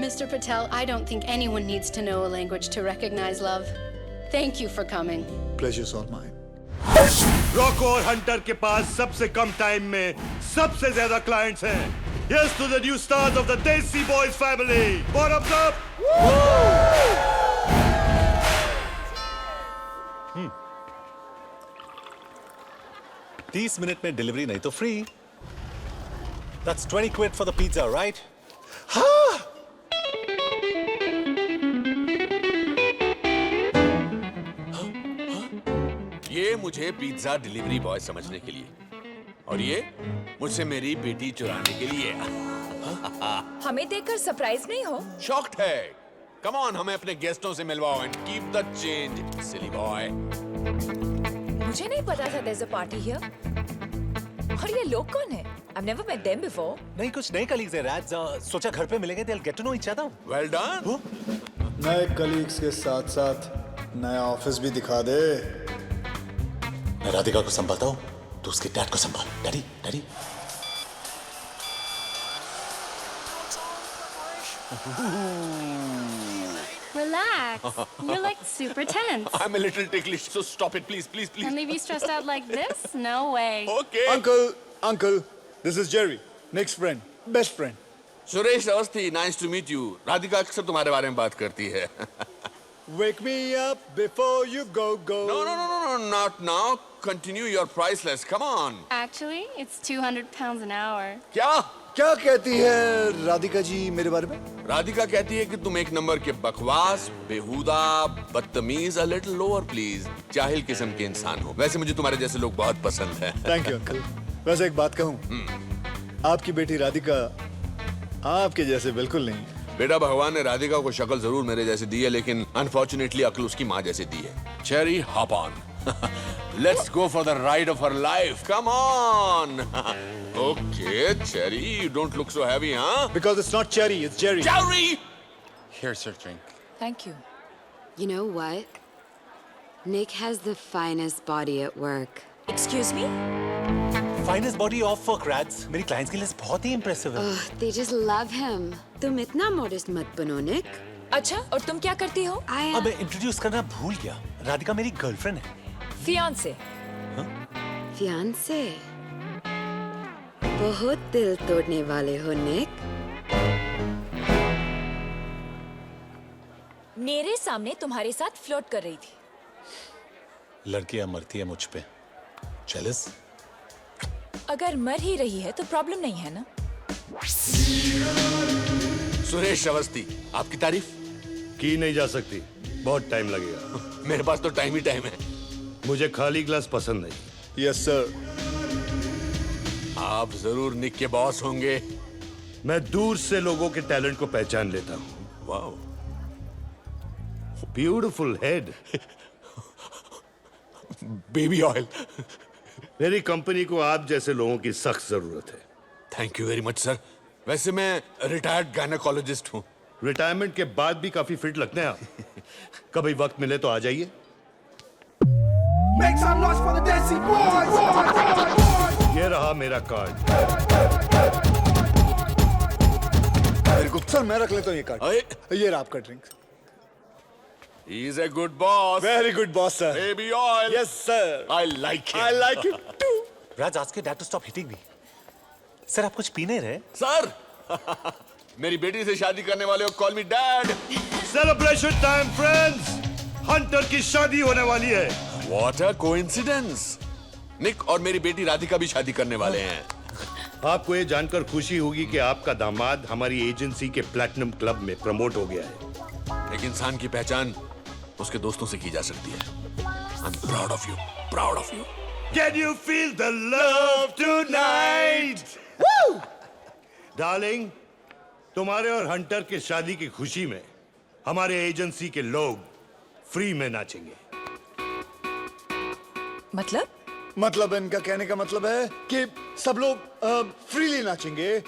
Mr. Patel, I don't think anyone needs to know a language to recognize love. Thank you for coming. Pleasure's all mine. Roku और हंटर के पास सबसे कम टाइम में सबसे ज्यादा क्लाइंट्स हैं। Yes to the new stars of the Desi Boys family. Bottoms up. 30 minute में delivery नहीं तो free. That's 20 quid for the pizza, right? ये मुझे पिज्जा डिलीवरी बॉय समझने के लिए और ये मुझसे मेरी बेटी चुराने के लिए. हमें देखकर सरप्राइज नहीं हो? शॉक्ड है. कम ऑन, हमें अपने गेस्टों से मिलवाओ and keep the change, silly boy. मुझे नहीं पता था there's a party here. और ये लोग कौन है? I've never met them before. नहीं, कुछ नए कलीग्स हैं राज. सोचा घर पे मिलेंगे. They'll get to know each other. Well done. नए कलीग्स के साथ साथ नया ऑफिस भी दिखा दे. मैं राधिका को संभालता हूँ, तो उसके डैड को संभाल. Daddy, daddy. Relax. You're like super tense. I'm a little ticklish, so stop it, please, please, please. And leave you stressed out like this? No way. Okay. Uncle, this is Jerry, Nick's friend, best friend. Suresh Awasthi, nice to meet you. Radhika अक्सर तुम्हारे बारे में बात करती है. Wake me up before you go. No, not now. Continue your priceless. Come on. Actually, it's 200 pounds an hour. क्या कहती है राधिका जी मेरे बारे में? राधिका कहती है कि तुम एक नंबर के बकवास, बेहुदा, बदतमीज, a little lower please, जाहिल किस्म के इंसान हो. वैसे मुझे तुम्हारे जैसे लोग बहुत पसंद हैं. Thank you uncle. वैसे एक बात कहूँ, आपकी बेटी राधिका आपके जैसे बिल्कुल नहीं है. बेटा, भगवान ने राधिका को शक्ल जरूर मेरे जैसे दी है, लेकिन अनफॉर्चुनेटली अक्ल उसकी माँ जैसे दी है. Cherry, hop on. Let's go for the ride of her life. Come on. Okay, Cherry, you don't look so heavy, huh? Because it's not Cherry, it's Jerry. Jerry! Here's your drink. Thank you. You know what? Nick has the finest body at work. Excuse me? Finest body off work, Rads. मेरी clients की list बहुत ही impressive है. They just love him. तुम इतना modest मत बनो, Nick. अच्छा, और तुम क्या करती हो? अब मैं इंट्रोड्यूस करना भूल गया. राधिका मेरी गर्लफ्रेंड है. Fiance. Fiance. बहुत दिल तोड़ने वाले हो, Nick. मेरे सामने तुम्हारे साथ फ्लर्ट कर रही थी. लड़कियां मरती है मुझ पे. Jealous? अगर मर ही रही है तो प्रॉब्लम नहीं है ना? सुरेश अवस्थी, आपकी तारीफ की नहीं जा सकती. बहुत टाइम लगेगा. मेरे पास तो टाइम ही टाइम है. मुझे खाली ग्लास पसंद नहीं. Yes sir. आप जरूर निक के बॉस होंगे. मैं दूर से लोगों के टैलेंट को पहचान लेता हूँ. Wow, beautiful head. Baby oil. मेरी कंपनी को आप जैसे लोगों की सख्त जरूरत है. Thank you very much sir. वैसे मैं रिटायर्ड गायनेकोलॉजिस्ट हूँ. रिटायरमेंट के बाद भी काफी फिट लगते हैं आप. कभी वक्त मिले तो आ जाइए. Make some noise for the Desi boys! ये रहा मेरा कार्ड. वेरी गुड सर, मैं रख लेता हूँ ये कार्ड. ये रहा आपका drink. He is a good boss. Very good boss sir. Baby oil. Yes sir. I like him. I like him too. Raj, ask your dad to stop hitting me. Sir, आप कुछ P नहीं रहे? Sir, मेरी बेटी से शादी करने वाले हो, call me dad. Celebration time friends. Hunter की शादी होने वाली है. What a coincidence. निक और मेरी बेटी राधिका भी शादी करने वाले हैं. आपको ये जानकर खुशी होगी कि आपका दामाद हमारी एजेंसी के प्लैटिनम क्लब में प्रमोट हो गया है. एक इंसान की पहचान उसके दोस्तों से की जा सकती है. I'm proud of you. Proud of you. Can you feel the love tonight? Woo! Darling, तुम्हारे और हंटर के शादी की खुशी में हमारे एजेंसी के लोग फ्री में नाचेंगे. मतलब इनका कहने का मतलब है कि सब लोग फ्रीली नाचेंगे,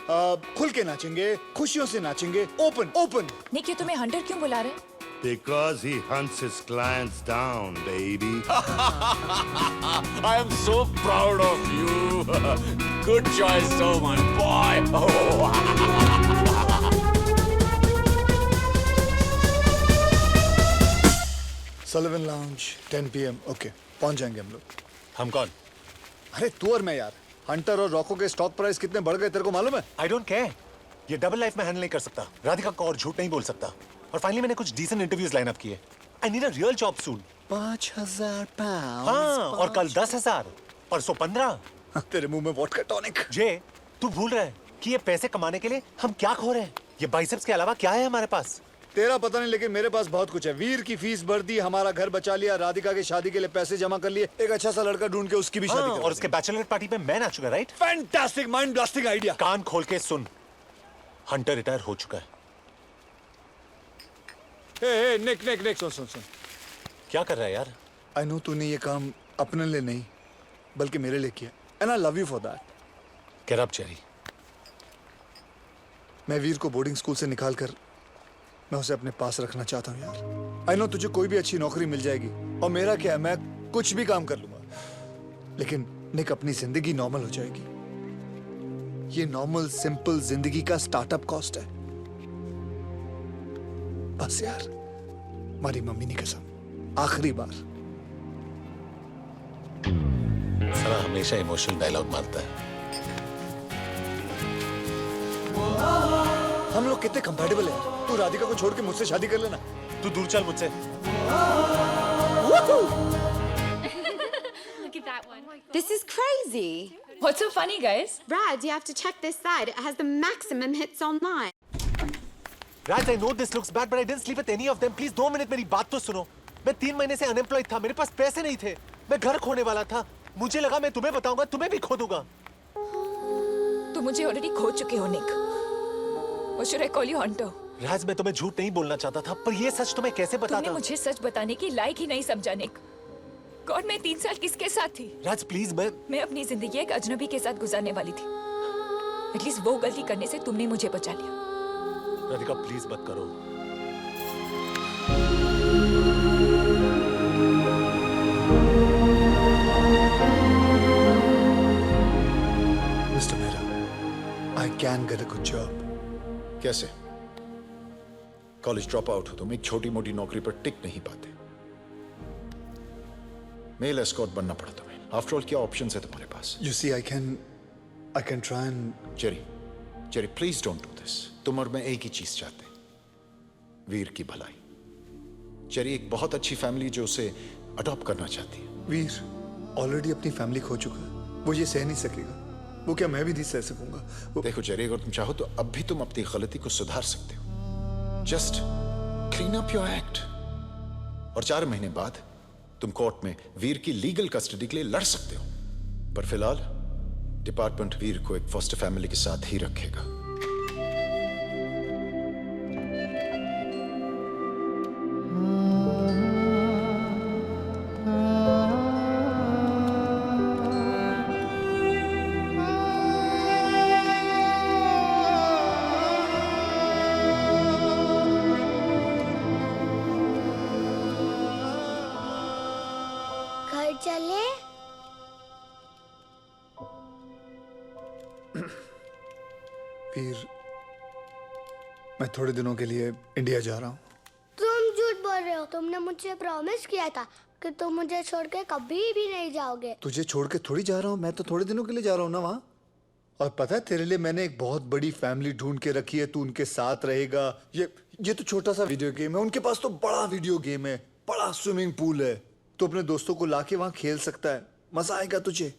खुल के नाचेंगे, खुशियों से नाचेंगे, ओपन. निक, ये तुम्हें हंटर क्यों बुला रहे? Because he hunts his clients down, baby. I am so proud of you. Good choice, so my boy. Oh. Sullivan Lounge, 10 PM. Okay, पहुंच जाएंगे हम लोग. हम कौन? अरे तू और मैं यार. हंटर और रॉको के स्टॉक प्राइस कितने बढ़ गए तेरे को मालूम है? I don't care. ये डबल लाइफ में हैंडल नहीं कर सकता. राधिका को और झूठ नहीं बोल सकता. और फाइनली मैंने कुछ डिसेंट इंटरव्यूज लाइन अप किए. I need a real job soon. 5,000 pound. हाँ, और कल 10,000, परसों 15। तेरे मुंह में वोडका टॉनिक। जे, तू भूल रहा है कि ये पैसे कमाने के लिए हम क्या खो रहे हैं? ये बाइसेप्स के अलावा क्या है हमारे पास? तेरा पता नहीं, लेकिन मेरे पास बहुत कुछ है। वीर की फीस भर दी, हमारा घर बचा लिया, राधिका की शादी के लिए पैसे जमा कर लिए, एक अच्छा सा लड़का ढूंढ के उसकी भी शादी कर और उसके बैचलर पार्टी में मैं नाचूंगा, right? Fantastic, mind blasting idea. कान खोल के सुन, हंटर रिटायर हो चुका है। हे निक सुन। क्या कर रहा है यार? आई नो तूने ये काम अपने लिए नहीं बल्कि मेरे लिए किया, and I love you for that. Get up Jerry. मैं वीर को बोर्डिंग स्कूल से निकाल कर मैं उसे अपने पास रखना चाहता हूँ यार। आई नो तुझे कोई भी अच्छी नौकरी मिल जाएगी, और मेरा क्या है, मैं कुछ भी काम कर लूंगा, लेकिन निक अपनी जिंदगी नॉर्मल हो जाएगी। ये नॉर्मल सिंपल जिंदगी का स्टार्टअप कॉस्ट है। बस यार, हमारी मम्मी की कसम, आखिरी बार। सारा हमेशा इमोशनल डायलॉग मारता है। हम लोग कितने कंपैटिबल हैं। तू राधिका को छोड़ के मुझसे शादी कर लेना। तू दूर चल मुझसे। Look at that one. This is crazy. What's so funny, guys? Brad, you have to check this side. It has the maximum hits online. Raj, I know this looks bad, but I didn't sleep with any of them. Please 2 minute मेरी बात तो सुनो। मैं 3 महीने से unemployed था, मेरे पास पैसे नहीं थे, मैं घर खोने वाला था। मुझे लगा मैं तुम्हें बताऊंगा, तुम्हें भी खो दूंगा। तुम मुझे ऑलरेडी खो चुके हो, निक। Or should I call you hunter? राज, मैं तुम्हें झूठ नहीं बोलना चाहता था, पर ये सच तुम्हें कैसे बताता? तुमने मुझे सच बताने की लायक ही नहीं समझा, निक। गॉड, मैं 3 साल किसके साथ थी? राज प्लीज, मैं अपनी जिंदगी एक अजनबी के साथ गुजारने वाली थी। एटलीस्ट वो गलती करने से तुमने मुझे बचा लिया। राधिका प्लीज मत करो। Mister Mehra, I can get a good job. कैसे? कॉलेज ड्रॉप आउट हो तुम, एक छोटी मोटी नौकरी पर टिक नहीं पाते। मेल एस्कॉर्ट बनना पड़ा तुम्हें। आफ्टर ऑल क्या ऑप्शंस है तुम्हारे पास? You see, I can try and... Jerry please don't do this. तुम और मैं एक ही चीज चाहते हैं, वीर की भलाई। जेरी एक बहुत अच्छी फैमिली जो उसे अडॉप्ट करना चाहती है। वीर ऑलरेडी अपनी फैमिली खो चुका है, वो ये सह नहीं सकेगा। वो क्या मैं भी नहीं सह सकूंगा? देखो जेरी, अगर तुम चाहो तो अब भी तुम अपनी गलती को सुधार सकते हो। Just clean up your act, और 4 महीने बाद तुम कोर्ट में वीर की लीगल कस्टडी के लिए लड़ सकते हो। पर फिलहाल डिपार्टमेंट वीर को एक फॉस्टर फैमिली के साथ ही रखेगा। घर चले? वीर, मैं थोड़े दिनों के लिए इंडिया जा रहा हूँ। तुम झूठ बोल रहे हो। तुमने मुझसे प्रॉमिस किया था कि तुम मुझे छोड़ के कभी भी नहीं जाओगे। तुझे छोड़ के थोड़ी जा रहा हूँ, मैं तो थोड़े दिनों के लिए जा रहा हूँ ना वहाँ। और पता है, तेरे लिए मैंने एक बहुत बड़ी फैमिली ढूंढ के रखी है, तू उनके साथ रहेगा। ये तो छोटा सा वीडियो गेम है, उनके पास तो बड़ा वीडियो गेम है, बड़ा स्विमिंग पूल है। तो अपने दोस्तों को लाके वहाँ खेल सकता है, मजा आएगा तुझे।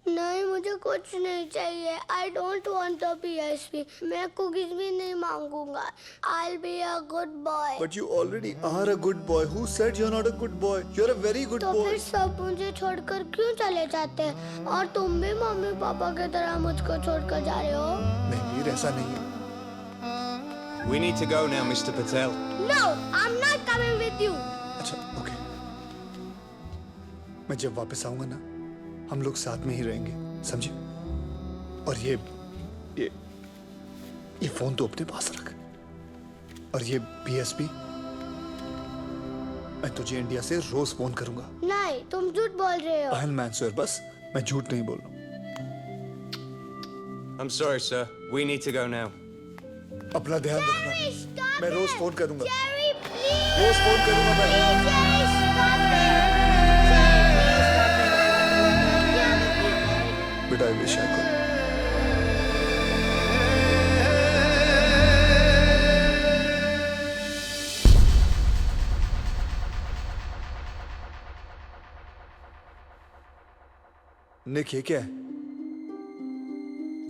नहीं, मुझे कुछ नहीं चाहिए। I don't want a PSP। मैं कुकीज भी नहीं मांगूंगा। I'll be a good boy। But you already are a good boy. Who said you're not a good boy? You're a very good तो boy. फिर सब मुझे छोड़कर क्यों चले जाते हैं? और तुम भी मम्मी पापा की तरह मुझको छोड़कर जा रहे हो? नहीं वीर, ऐसा नहीं है। We need to go now, Mr. Patel. No, I'm not coming with you। अच्छा, ओके। मैं जब वापस आऊंगा ना, हम लोग साथ में ही रहेंगे, समझे? और ये फोन तो अपने पास रख, और ये PSP मैं तुझे इंडिया से रोज फोन करूंगा। नहीं, तुम झूठ बोल रहे हो। मैं सर, बस मैं झूठ नहीं बोल रहा हूँ। I'm sorry, sir. We need to go now. अपना ध्यान रखना। मैं रोज फोन करूंगा। Jerry, please। रोज फोन करूंगा मैं। Jerry, stop it। But I wish I could. निक, ये क्या है?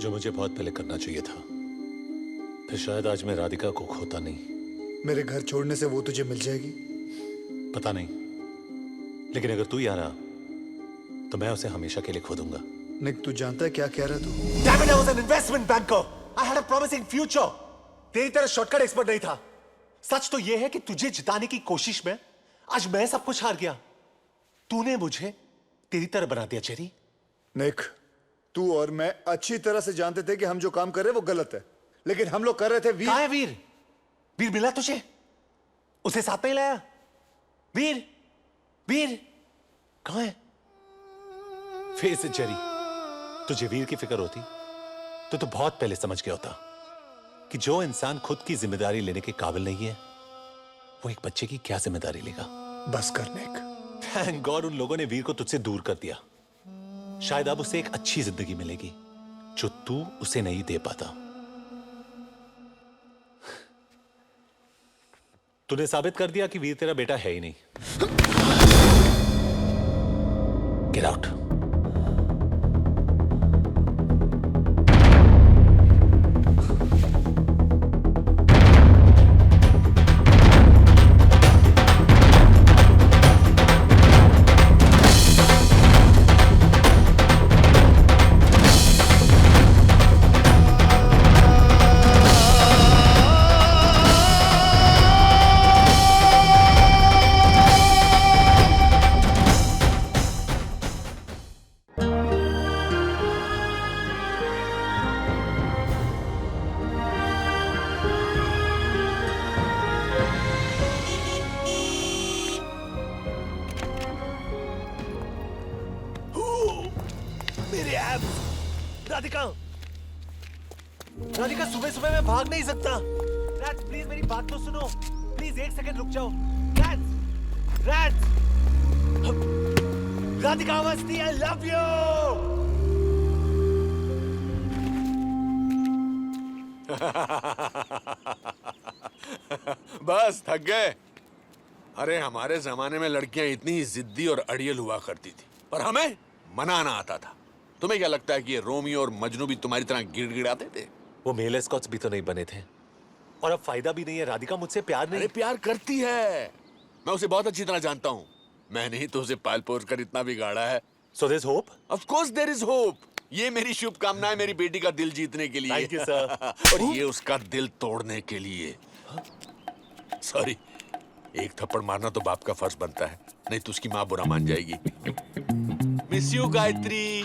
जो मुझे बहुत पहले करना चाहिए था, फिर शायद आज मैं राधिका को खोता नहीं। मेरे घर छोड़ने से वो तुझे मिल जाएगी? पता नहीं, लेकिन अगर तू यहाँ रहा तो मैं उसे हमेशा के लिए खो दूंगा। निक, तू जानता है क्या कह रहा है तू? Damn it, I was an investment banker. I had a promising future. तेरी तरह शॉर्टकट एक्सपर्ट नहीं था। सच तो यह है कि तुझे जिताने की कोशिश में आज मैं सब कुछ हार गया। तूने मुझे तेरी तरह बना दिया चेरी। निक, तू और मैं अच्छी तरह से जानते थे कि हम जो काम कर रहे हैं वो गलत है, लेकिन हम लोग कर रहे थे। वीर कहाँ है वीर? वीर मिला तुझे? उसे साथ नहीं लाया? वीर, वीर कहाँ है? फेस इट जेरी, तुझे वीर की फिक्र होती तो तू बहुत पहले समझ गया होता कि जो इंसान खुद की जिम्मेदारी लेने के काबिल नहीं है, वो एक बच्चे की क्या जिम्मेदारी लेगा। बस कर निक। थैंक गॉड उन लोगों ने वीर को तुझसे दूर कर दिया। शायद अब उसे एक अच्छी जिंदगी मिलेगी जो तू उसे नहीं दे पाता। तूने साबित कर दिया कि वीर तेरा बेटा है ही नहीं। Get out. राधिका, राधिका सुबह सुबह मैं भाग नहीं सकता। रैट्स प्लीज मेरी बात तो सुनो। प्लीज एक सेकंड रुक जाओ। Rats, rats. Radhika Awasthi, I love you. बस थक गए? अरे हमारे जमाने में लड़कियां इतनी जिद्दी और अड़ियल हुआ करती थी, पर हमें मनाना आता था। तुम्हें क्या लगता है कि ये रोमियो और मजनू भी तुम्हारी तरह गिड़गिड़ाते थे? वो मेल एस्कॉट्स भी तो नहीं बने थे, और अब फायदा भी नहीं है। राधिका मुझसे प्यार नहीं। अरे प्यार करती है, मैं उसे बहुत अच्छी तरह जानता हूँ। मैंने ही तो उसे पाल पोस कर इतना बिगाड़ा है। So there's hope? Of course there is hope. ये मेरी शुभकामना है मेरी बेटी का दिल जीतने के लिए। Thank you, sir. और ये उसका दिल तोड़ने के लिए। सॉरी, एक थप्पड़ मारना तो बाप का फर्ज बनता है, नहीं तो उसकी माँ बुरा मान जाएगी। Miss you Gayatri.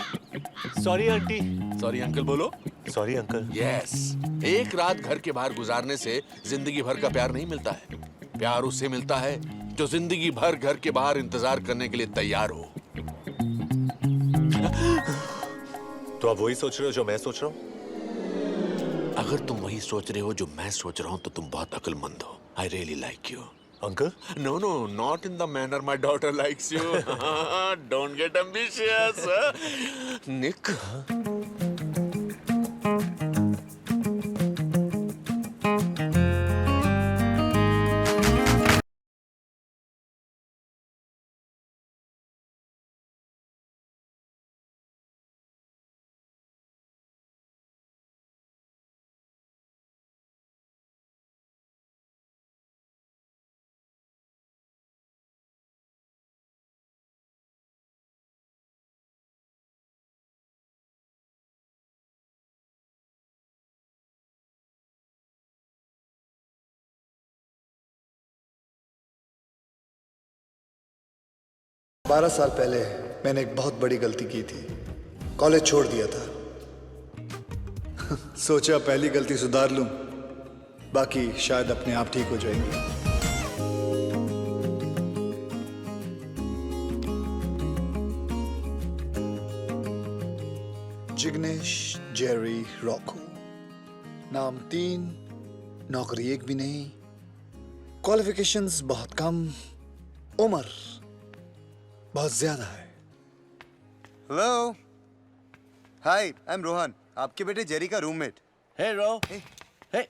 Sorry aunty. Sorry uncle बोलो। Sorry uncle. यस, एक रात घर के बाहर गुजारने से जिंदगी भर का प्यार नहीं मिलता है। प्यार उससे मिलता है जो जिंदगी भर घर के बाहर इंतजार करने के लिए तैयार हो। तो आप वही सोच रहे हो जो मैं सोच रहा हूँ? अगर तुम वही सोच रहे हो जो मैं सोच रहा हूँ तो तुम बहुत अक्लमंद हो। I really like you. Uncle? No, not in the manner my daughter likes you. Don't get ambitious. Nick. बारह साल पहले मैंने एक बहुत बड़ी गलती की थी। कॉलेज छोड़ दिया था। सोचा पहली गलती सुधार लूं, बाकी शायद अपने आप ठीक हो जाएंगी। जिग्नेश जेरी रॉको, नाम 3, नौकरी एक भी नहीं, क्वालिफिकेशंस बहुत कम, उम्र बहुत ज्यादा है। Hello, hi, I am Rohan, आपके बेटे जेरी का रूममेट। हे रो, हे,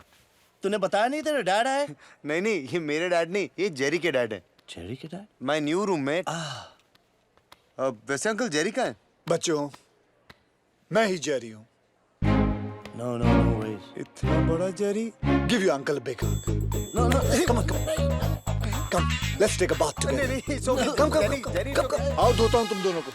तूने बताया नहीं तेरा डैड है? नहीं नहीं, ये मेरे डैड नहीं, ये जेरी के डैड है। जेरी के डैड? My new roommate. वैसे अंकल जेरी का है? बच्चों, मैं ही जेरी हूँ। No, no, no ways. इतना बड़ा Jerry? Give your uncle a big hug. No, no. Come on, come on. Come, let's take a bath together. नहीं, it's okay. Come. आओ धोता हूँ तुम दोनों को।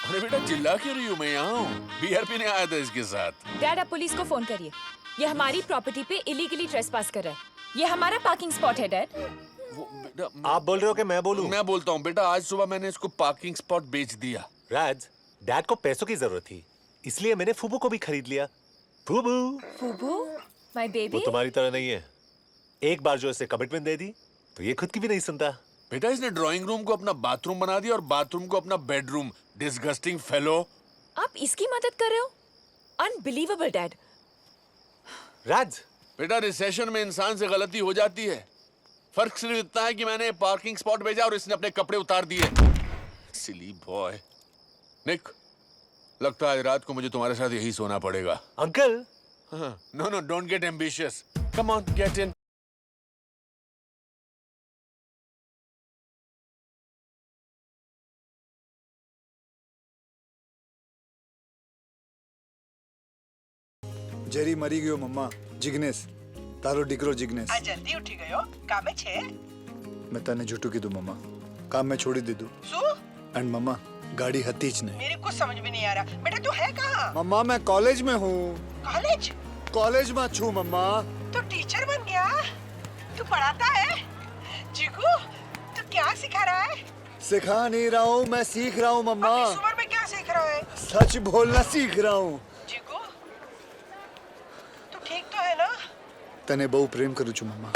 अरे बेटा चिल्ला क्यों रही हूँ? मैं यहाँ हूँ। बीयर पीने आया था इसके साथ। डैड आप पुलिस को फोन करिए। ये हमारी प्रॉपर्टी पे इलीगली ट्रेसपास कर रहा है। ये हमारा पार्किंग स्पॉट है डैड। आप बोल रहे हो कि मैं बोलूं? मैं बोलता हूँ बेटा, आज सुबह मैंने इसको पार्किंग स्पॉट बेच दिया। राज, डैड को पैसों की जरूरत थी, इसलिए मैंने फूबू को भी खरीद लिया। फूबू, फूबू, माय बेबी। वो तुम्हारी तरह नहीं है। एक बार जो इसे कमिटमेंट दे दी, तो ये खुद की भी नहीं सुनता। बेटा इसने ड्राइंग रूम को अपना बाथरूम बना दिया और बाथरूम को अपना बेडरूम। Disgusting fellow. आप इसकी मदद कर रहे हो? Unbelievable dad. राज, बेटा रिसेशन में इंसान से गलती हो जाती है। फर्क सिर्फ इतना है कि मैंने पार्किंग स्पॉट भेजा और इसने अपने कपड़े उतार दिए। सिली बॉय। निक, लगता है आज रात को मुझे तुम्हारे साथ यही सोना पड़ेगा। Uncle. No no, don't get ambitious. Come on, get in. Jerry मरी गयो मम्मा। जिग्नेस तारो डिकरो जिग्नेस। आज जल्दी उठी गयो, कामे छे? मैं तने झूठू की दू मम्मा, काम में छोड़ी दे दू। सु? एंड मम्मा गाड़ी हतीच नहीं। मेरे को समझ में नहीं आ रहा। बेटा तू है कहाँ? मम्मा मैं कॉलेज में हूँ। कॉलेज? कॉलेज में छू मम्मा। तू टीचर बन गया? तू पढ़ाता है? जीगू, तू क्या सिखा रहा है? सिखा नहीं रहा हूँ, मैं सीख रहा हूँ मम्मा। इस उम्र में क्या सीख रहा है? सच बोलना सीख रहा हूँ। जीगू, तू ठीक तो है ना? तने बहु प्रेम करू छू मम्मा।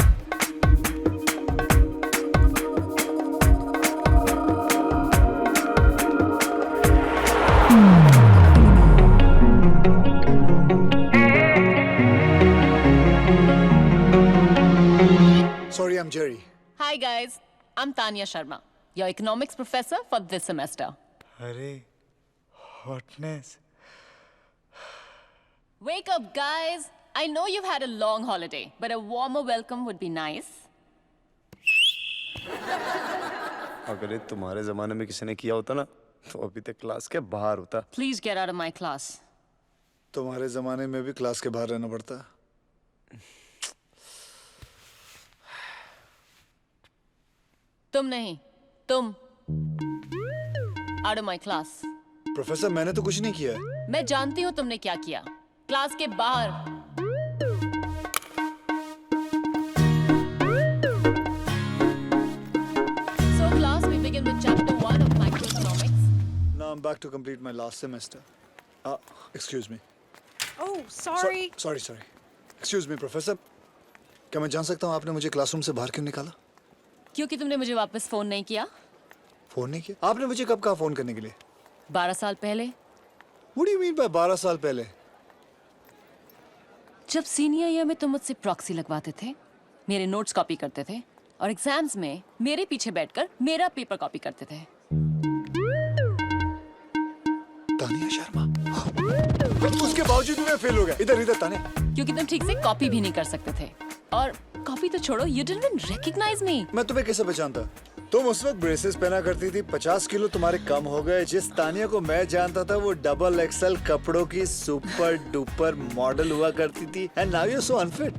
Sorry, I'm Jerry. Hi guys, I'm Tanya Sharma, your economics professor for this semester. अरे, hotness. Wake up guys! I know you've had a long holiday, but a warmer welcome would be nice. अगर ये तुम्हारे जमाने में किसी ने किया होता ना, तो अभी तक क्लास के बाहर होता। Please get out of my class. तुम्हारे जमाने में भी क्लास के बाहर रहना पड़ता। तुम नहीं, तुम out of my class. Professor मैंने तो कुछ नहीं किया है। मैं जानती हूँ तुमने क्या किया। क्लास के बाहर। So class, we begin with chapter 1 of microeconomics. Now I'm back to complete my last semester. Excuse me. Oh, sorry. Sorry. Excuse me, professor. क्या मैं जान सकता हूँ आपने मुझे क्लासरूम से बाहर क्यों निकाला? क्योंकि तुमने मुझे वापस फोन नहीं किया। फोन नहीं किया? आपने मुझे कब कहा फोन करने के लिए? 12 साल पहले। What do you mean by 12 साल पहले? जब सीनियर ईयर में तुम मुझसे प्रॉक्सी लगवाते थे, मेरे नोट्स कॉपी करते थे और एग्जाम्स में मेरे पीछे बैठकर मेरा पेपर कॉपी करते थे। तानिया शर्मा। उसके बावजूद भी मैं फेल हो गया। इधर तानिया। क्योंकि तुम ठीक से कॉपी भी नहीं कर सकते थे। और कॉपी तो छोड़ो, you didn't even recognize me. मैं तुम्हें कैसे पहचानता? तुम उस वक्त ब्रेसेस पहना करती थी, 50 किलो तुम्हारे कम हो गए। जिस तानिया को मैं जानता था वो डबल एक्सएल कपड़ों की सुपर डुपर मॉडल हुआ करती थी। And now you are so unfit.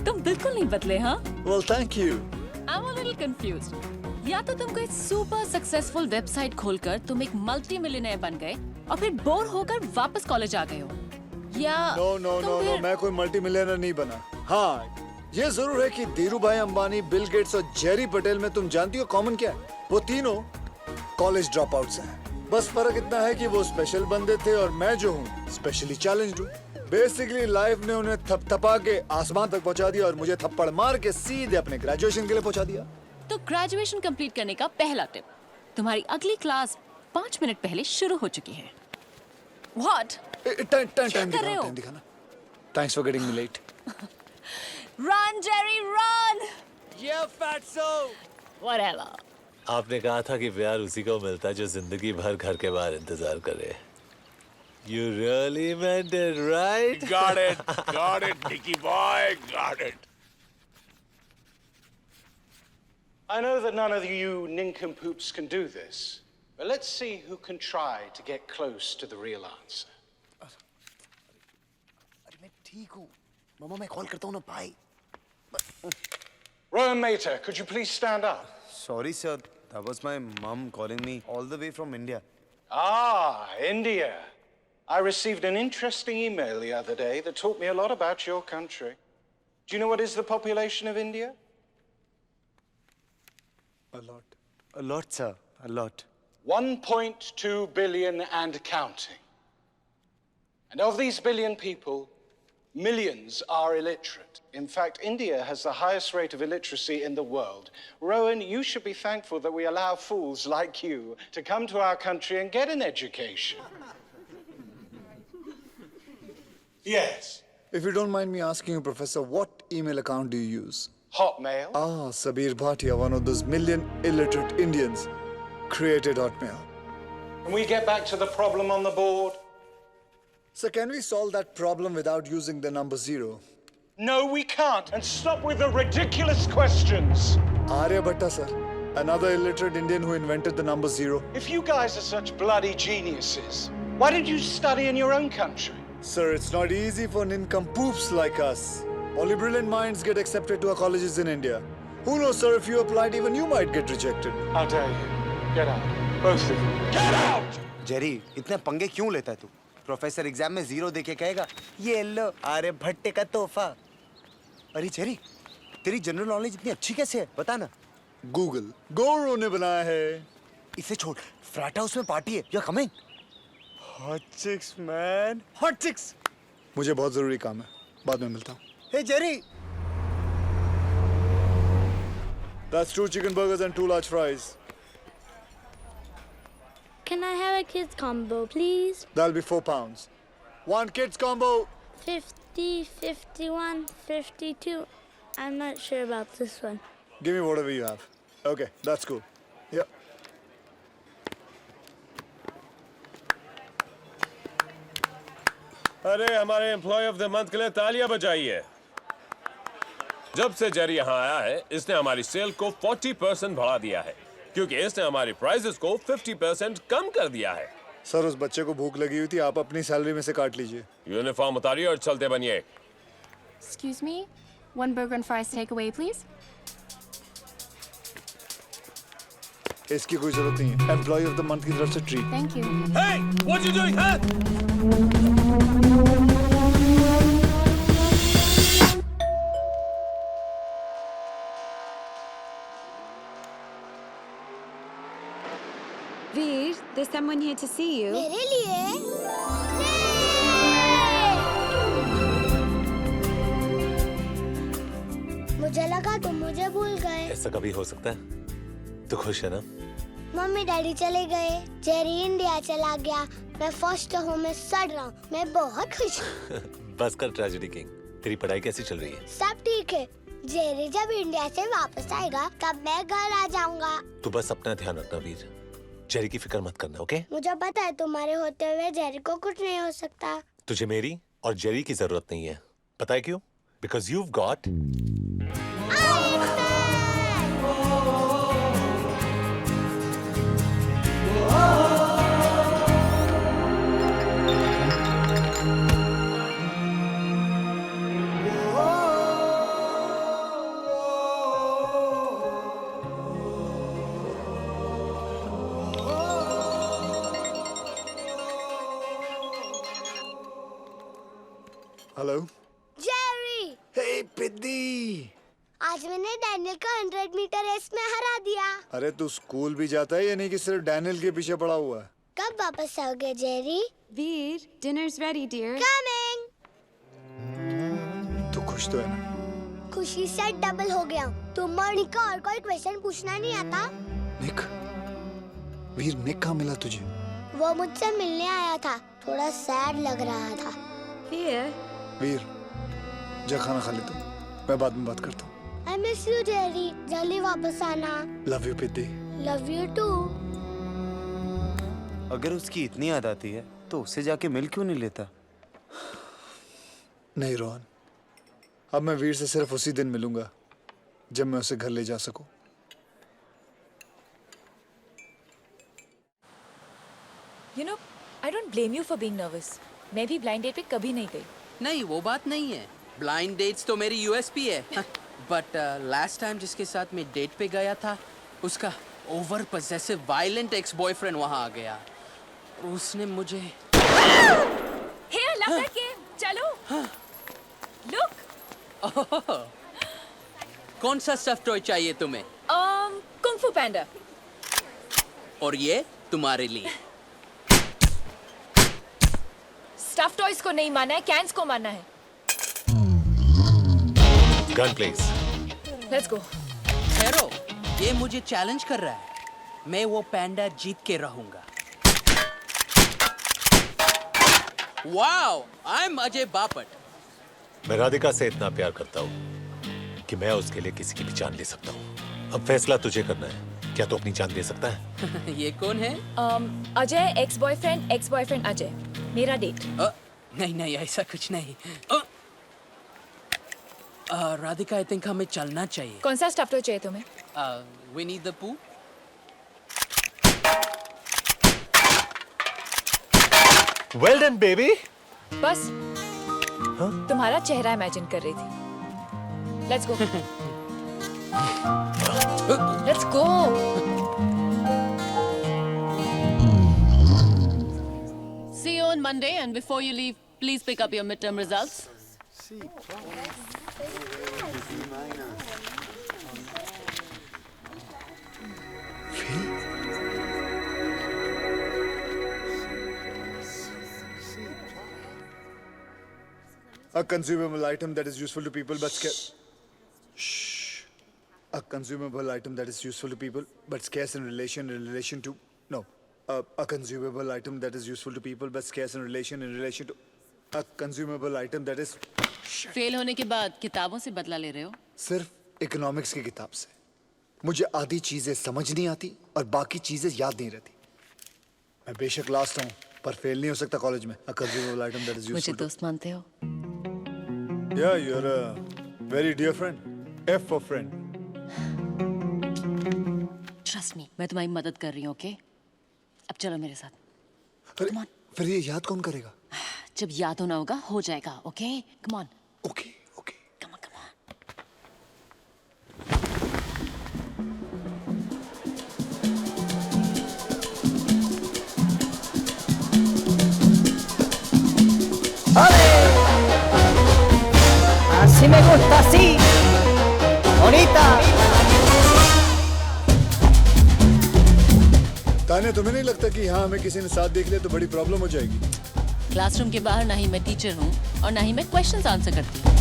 तुम बिल्कुल नहीं बदले, हाँ? Well, thank you. I'm a little confused. या तो तुम कोई सुपर सक्सेसफुल वेबसाइट खोलकर तुम एक मल्टी मिलियनेयर बन गए और फिर बोर होकर वापस कॉलेज आ गए हो, या नो, मैं कोई मल्टी मिलियनर नहीं बना। हाँ, ये जरूर है कि धीरू भाई अंबानी, बिल गेट्स और जेरी पटेल में तुम जानती हो कॉमन क्या है? वो तीनों कॉलेज ड्रॉप आउट्स हैं। बस फर्क इतना है कि वो स्पेशल बंदे थे और मैं जो हूँ स्पेशली चैलेंज्ड हूँ। बेसिकली लाइफ ने उन्हें थपथपा के आसमान तक पहुँचा दिया और मुझे थप्पड़ मार के सीधे अपने ग्रेजुएशन के लिए पहुँचा दिया। तो ग्रेजुएशन कंप्लीट करने का पहला टिप, तुम्हारी अगली क्लास 5 मिनट पहले शुरू हो चुकी है। What? टाइम दिखाना। Thanks for getting me late. Run, Jerry, run! Yeah, fatso. Whatever. आपने कहा था कि प्यार उसी को मिलता है जो जिंदगी भर घर के बाहर इंतजार करे. You really meant it, right? Got it, Nicky boy, got it. I know that none of you nincompoops can do this, but let's see who can try to get close to the real answer. मैं ठीक हूँ. मामा मैं call करता हूँ ना भाई. Rowan Mater, could you please stand up? Sorry sir, that was my mom calling me all the way from India. Ah, India. I received an interesting email the other day that taught me a lot about your country. Do you know what is the population of India? A lot sir, a lot. 1.2 billion and counting. And of these billion people, millions are illiterate. In fact, India has the highest rate of illiteracy in the world. Rowan, you should be thankful that we allow fools like you to come to our country and get an education. Yes. If you don't mind me asking you, Professor, what email account do you use? Hotmail. Ah, Sabir Bhatia, one of those million illiterate Indians, created Hotmail. Can we get back to the problem on the board? So can we solve that problem without using the number 0? No, we can't. And stop with the ridiculous questions. Aryabhatta, sir. Another illiterate Indian who invented the number 0. If you guys are such bloody geniuses, why did you study in your own country? Sir, it's not easy for nincompoops like us. Only brilliant minds get accepted to our colleges in India. Who knows, sir, if you applied, even you might get rejected. How dare you? Get out. Both of you. Get out! Jerry, इतने पंगे क्यों लेता है तू? Professor exam में 0 देके कहेगा, ये लो आर्यभट्ट का तोहफा. अरे जेरी, तेरी जनरल नॉलेज इतनी अच्छी कैसे है? बता ना. गूगल, गोरो ने बनाया है. इसे छोड़, फ्रैट हाउस में पार्टी है. You're coming? Hot chicks, man. Hot chicks. मुझे बहुत जरूरी काम है. बाद में मिलता हूँ. Hey, Jerry. That's 2 chicken burgers and 2 large fries. Can I have a kids combo, please? That'll be £4. 1 kids combo. 50, 51, 52. I'm not sure about this one. Give me whatever you have. Okay, that's cool. Yep. अरे हमारे employ of the month के लिए तालियां बजाइए. जब से Jerry यहाँ आया है, इसने हमारी सेल को 40% बढ़ा दिया है, क्योंकि इसने हमारी प्राइसेस को 50% कम कर दिया है. सर, उस बच्चे को भूख लगी हुई थी, आप अपनी सैलरी में से काट लीजिए. यूनिफॉर्म उतारिए और चलते बनिए. Excuse me, 1 burger and fries takeaway, please. इसकी कोई जरूरत नहीं है. एम्प्लॉय ऑफ द मंथ की तरफ से treat. Thank you. Hey, what you doing, huh? Veer, there's someone here to see you. मेरे लिए? मुझे लगा तुम मुझे भूल गए. ऐसा कभी हो सकता है? तू खुश है ना? मम्मी डैडी चले गए, जेरी इंडिया चला गया, मैं फर्स्ट होम में सड़ रहा हूँ. मैं बहुत खुश हूँ. बस कर ट्रेजेडी किंग. तेरी पढ़ाई कैसी चल रही है? सब ठीक है. जेरी जब इंडिया से वापस आएगा तब मैं घर आ जाऊंगा. तू बस अपना ध्यान रखना वीर. जेरी की फिक्र मत करना, ओके? मुझे पता है तुम्हारे होते हुए जेरी को कुछ नहीं हो सकता. तुझे मेरी और जेरी की जरूरत नहीं है. पता है क्यों? Because you've got hello. Jerry. Hey पिद्दी. आज मैंने डैनियल को 100 मीटर रेस में हरा दिया. अरे तू स्कूल भी जाता है या नहीं कि सिर्फ डैनियल के पीछे पड़ा हुआ है? कब वापस आओगे Jerry? Veer, dinner's ready, dear. Coming. तू खुश तो है ना? खुशी से डबल हो गया. तुम और निक और कोई क्वेश्चन पूछना नहीं आता? निक? वीर, निक कहाँ मिला तुझे? वो मुझसे मिलने आया था. थोड़ा सैड लग रहा था. Veer. वीर, जा खाना खा ले तू. मैं बाद में बात करता हूँ. I miss you, Jerry. जल्दी वापस आना. लव यू पिद्दी. Love you too. अगर उसकी इतनी याद आती है तो उससे जाके मिल क्यों नहीं लेता? नहीं रोहन, अब मैं वीर से सिर्फ उसी दिन मिलूंगा जब मैं उसे घर ले जा सकूं. You know, I don't blame you for being nervous. मैं भी ब्लाइंड डेट पे कभी नहीं गई. नहीं, वो बात नहीं है. ब्लाइंड डेट्स तो मेरी यूएसपी है. बट लास्ट टाइम जिसके साथ मैं डेट पे गया था, उसका over possessive violent ex boyfriend वहां आ गया. उसने मुझे Hey, I love that game. चलो. Look. कौन सा स्टफ टॉय चाहिए तुम्हें? कुंग फू पैंडा. और ये तुम्हारे लिए. स्टफ टॉयज को नहीं माना है, कैन्स को माना है. Gun please. Let's go. ठहरो, ये मुझे चैलेंज कर रहा है. मैं वो पैंडा जीत के रहूंगा. Wow, I am Ajay Bapat. मैं राधिका से इतना प्यार करता हूँ कि मैं उसके लिए किसी की भी जान ले सकता हूँ. अब फैसला तुझे करना है. क्या तू अपनी जान दे सकता है? ये कौन है? Ajay ex boyfriend Ajay. मेरा डेट. नहीं नहीं, ऐसा कुछ नहीं. राधिका, आई थिंक हमें चलना चाहिए. कौन सा स्टफ टॉय चाहिए तुम्हें? विनी द पू. Well done baby. बस तुम्हारा चेहरा इमेजिन कर रही थी. Let's go. Let's go. See you on Monday, and before you leave, please pick up your midterm results. A consumable item that is useful to people but scarce. A consumable item that is useful to people but scarce in relation to. No. A consumable item that is useful to people but scarce in relation to. A consumable item that is. Fail होने के बाद किताबों से बदला ले रहे हो? सिर्फ इकोनॉमिक्स की किताब से. मुझे आधी चीजें समझ नहीं आती और बाकी चीजें याद नहीं रहती. मैं बेशक लास्ट हूँ पर फेल नहीं हो सकता कॉलेज में. A consumable item that is मुझे useful. दोस्त मानते हो? Yeah, you're a very dear friend. F for friend. Trust me, मैं तुम्हारी मदद कर रही हूँ, ओके? अब चलो मेरे साथ. अरे फिर ये याद कौन करेगा? जब याद होना होगा हो जाएगा, okay? Come on. Okay. Come on, come on. Así me gusta, así. Bonita. ताने, तुम्हें नहीं लगता कि यहाँ हमें किसी ने साथ देख लिया तो बड़ी प्रॉब्लम हो जाएगी? क्लासरूम के बाहर ना ही मैं टीचर हूँ और ना ही मैं क्वेश्चंस आंसर करती हूँ.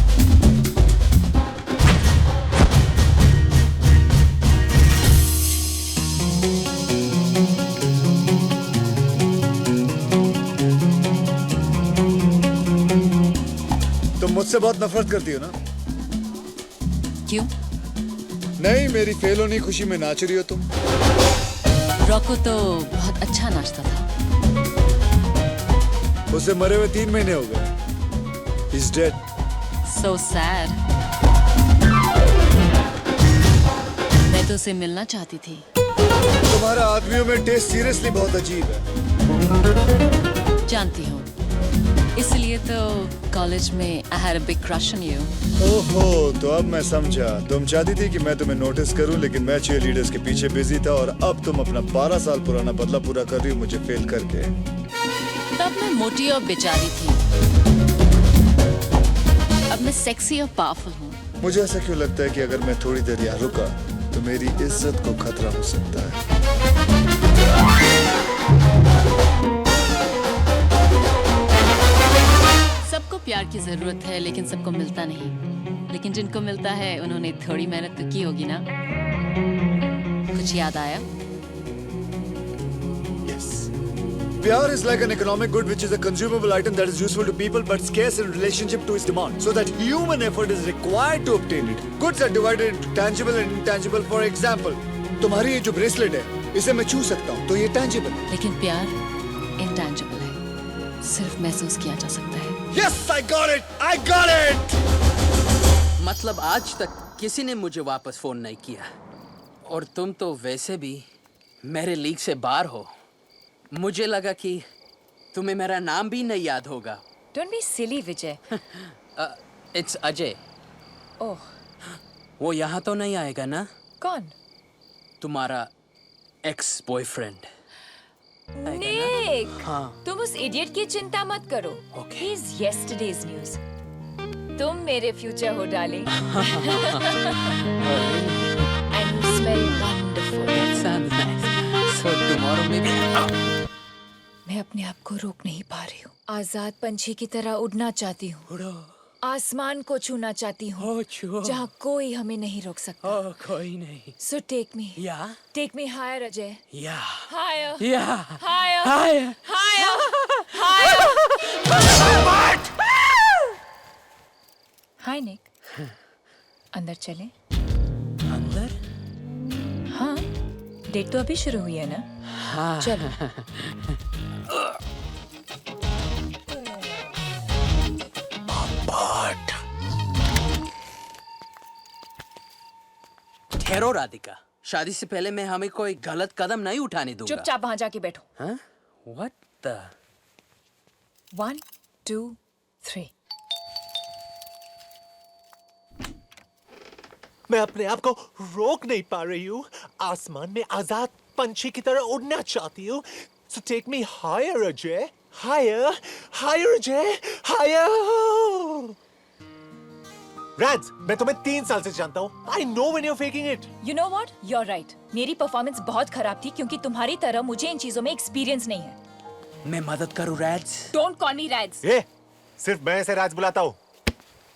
तुम मुझसे बहुत नफरत करती हो ना? क्यों? नहीं, मेरी फेल होने की खुशी में नाच रही हो तुम. रॉको तो बहुत अच्छा नाचता था. उसे मरे हुए 3 महीने हो गए. He's dead. So sad. मैं तो उसे मिलना चाहती थी. तुम्हारा आदमियों में टेस्ट सीरियसली बहुत अजीब है. जानती हूँ. इसलिए तो कॉलेज में I had a big crush on you. ओहो, तो अब मैं समझा. तुम चाहती थी कि मैं तुम्हें नोटिस करूं, लेकिन मैं cheerleaders के पीछे बिजी था और अब तुम अपना 12 साल पुराना बदला पूरा कर रही हो मुझे फेल करके. तब मैं मोटी और बेचारी थी. अब मैं सेक्सी और पावरफुल हूँ. मुझे ऐसा क्यों लगता है कि अगर मैं थोड़ी देर यहाँ रुका तो मेरी इज्जत को खतरा हो सकता है. सबको प्यार की जरूरत है, लेकिन सबको मिलता नहीं. लेकिन जिनको मिलता है उन्होंने थोड़ी मेहनत तो की होगी ना. कुछ याद आया? Yes. Pyar is like an economic good which is a consumable item that is useful to people but scarce in relationship to its demand. So that human effort is required to obtain it. Goods are divided into tangible and intangible. For example, तुम्हारी ये जो bracelet है, इसे मैं छू सकता हूँ, तो ये tangible है. लेकिन प्यार इंटेंजिबल है, सिर्फ महसूस किया जा सकता है. Yes, I got it! I got it! मतलब आज तक किसी ने मुझे वापस फोन नहीं किया, और तुम तो वैसे भी मेरे लीग से बाहर हो. मुझे लगा कि तुम्हें मेरा नाम भी नहीं याद होगा. Don't be silly, Vijay. It's Ajay. ओह, वो यहाँ तो नहीं आएगा ना? कौन? तुम्हारा एक्स बॉयफ्रेंड. निक, हाँ. तुम उस इडियट की चिंता मत करो. He is yesterday's news. तुम मेरे फ्यूचर हो darling. And you smell wonderful. That sounds nice. So tomorrow maybe. मैं अपने आप को रोक नहीं पा रही हूँ. आजाद पंछी की तरह उड़ना चाहती हूँ. आसमान को छूना चाहती हूँ. जहाँ कोई हमें नहीं रोक सकता. कोई नहीं. So take me. Yeah. Take me higher, Ajay. Yeah. Higher. Yeah. Higher. Higher. Higher. Higher. Hi, Nick. अंदर चलें? अंदर? हाँ. डेट तो अभी शुरू हुई है ना? हाँ. चलो. ठहरो राधिका. शादी से पहले मैं हमें कोई गलत कदम नहीं उठाने दूंगा. चुपचाप वहां जाके बैठो. हाँ? What the? 1, 2, 3. मैं अपने आप को रोक नहीं पा रही हूँ. आसमान में आजाद पंछी की तरह उड़ना चाहती हूँ. So take me higher, Ajay. Higher, higher, Ajay. Higher. Rans, मैं तुम्हें 3 साल से जानता हूँ. I know when you're faking it. You know what? You're right. मेरी परफॉर्मेंस बहुत खराब थी क्योंकि तुम्हारी तरह मुझे इन चीजों में एक्सपीरियंस नहीं है. मैं मदद करूँ रैड्स? Don't call me Rads. ये सिर्फ मैं ऐसे राज बुलाता हूँ.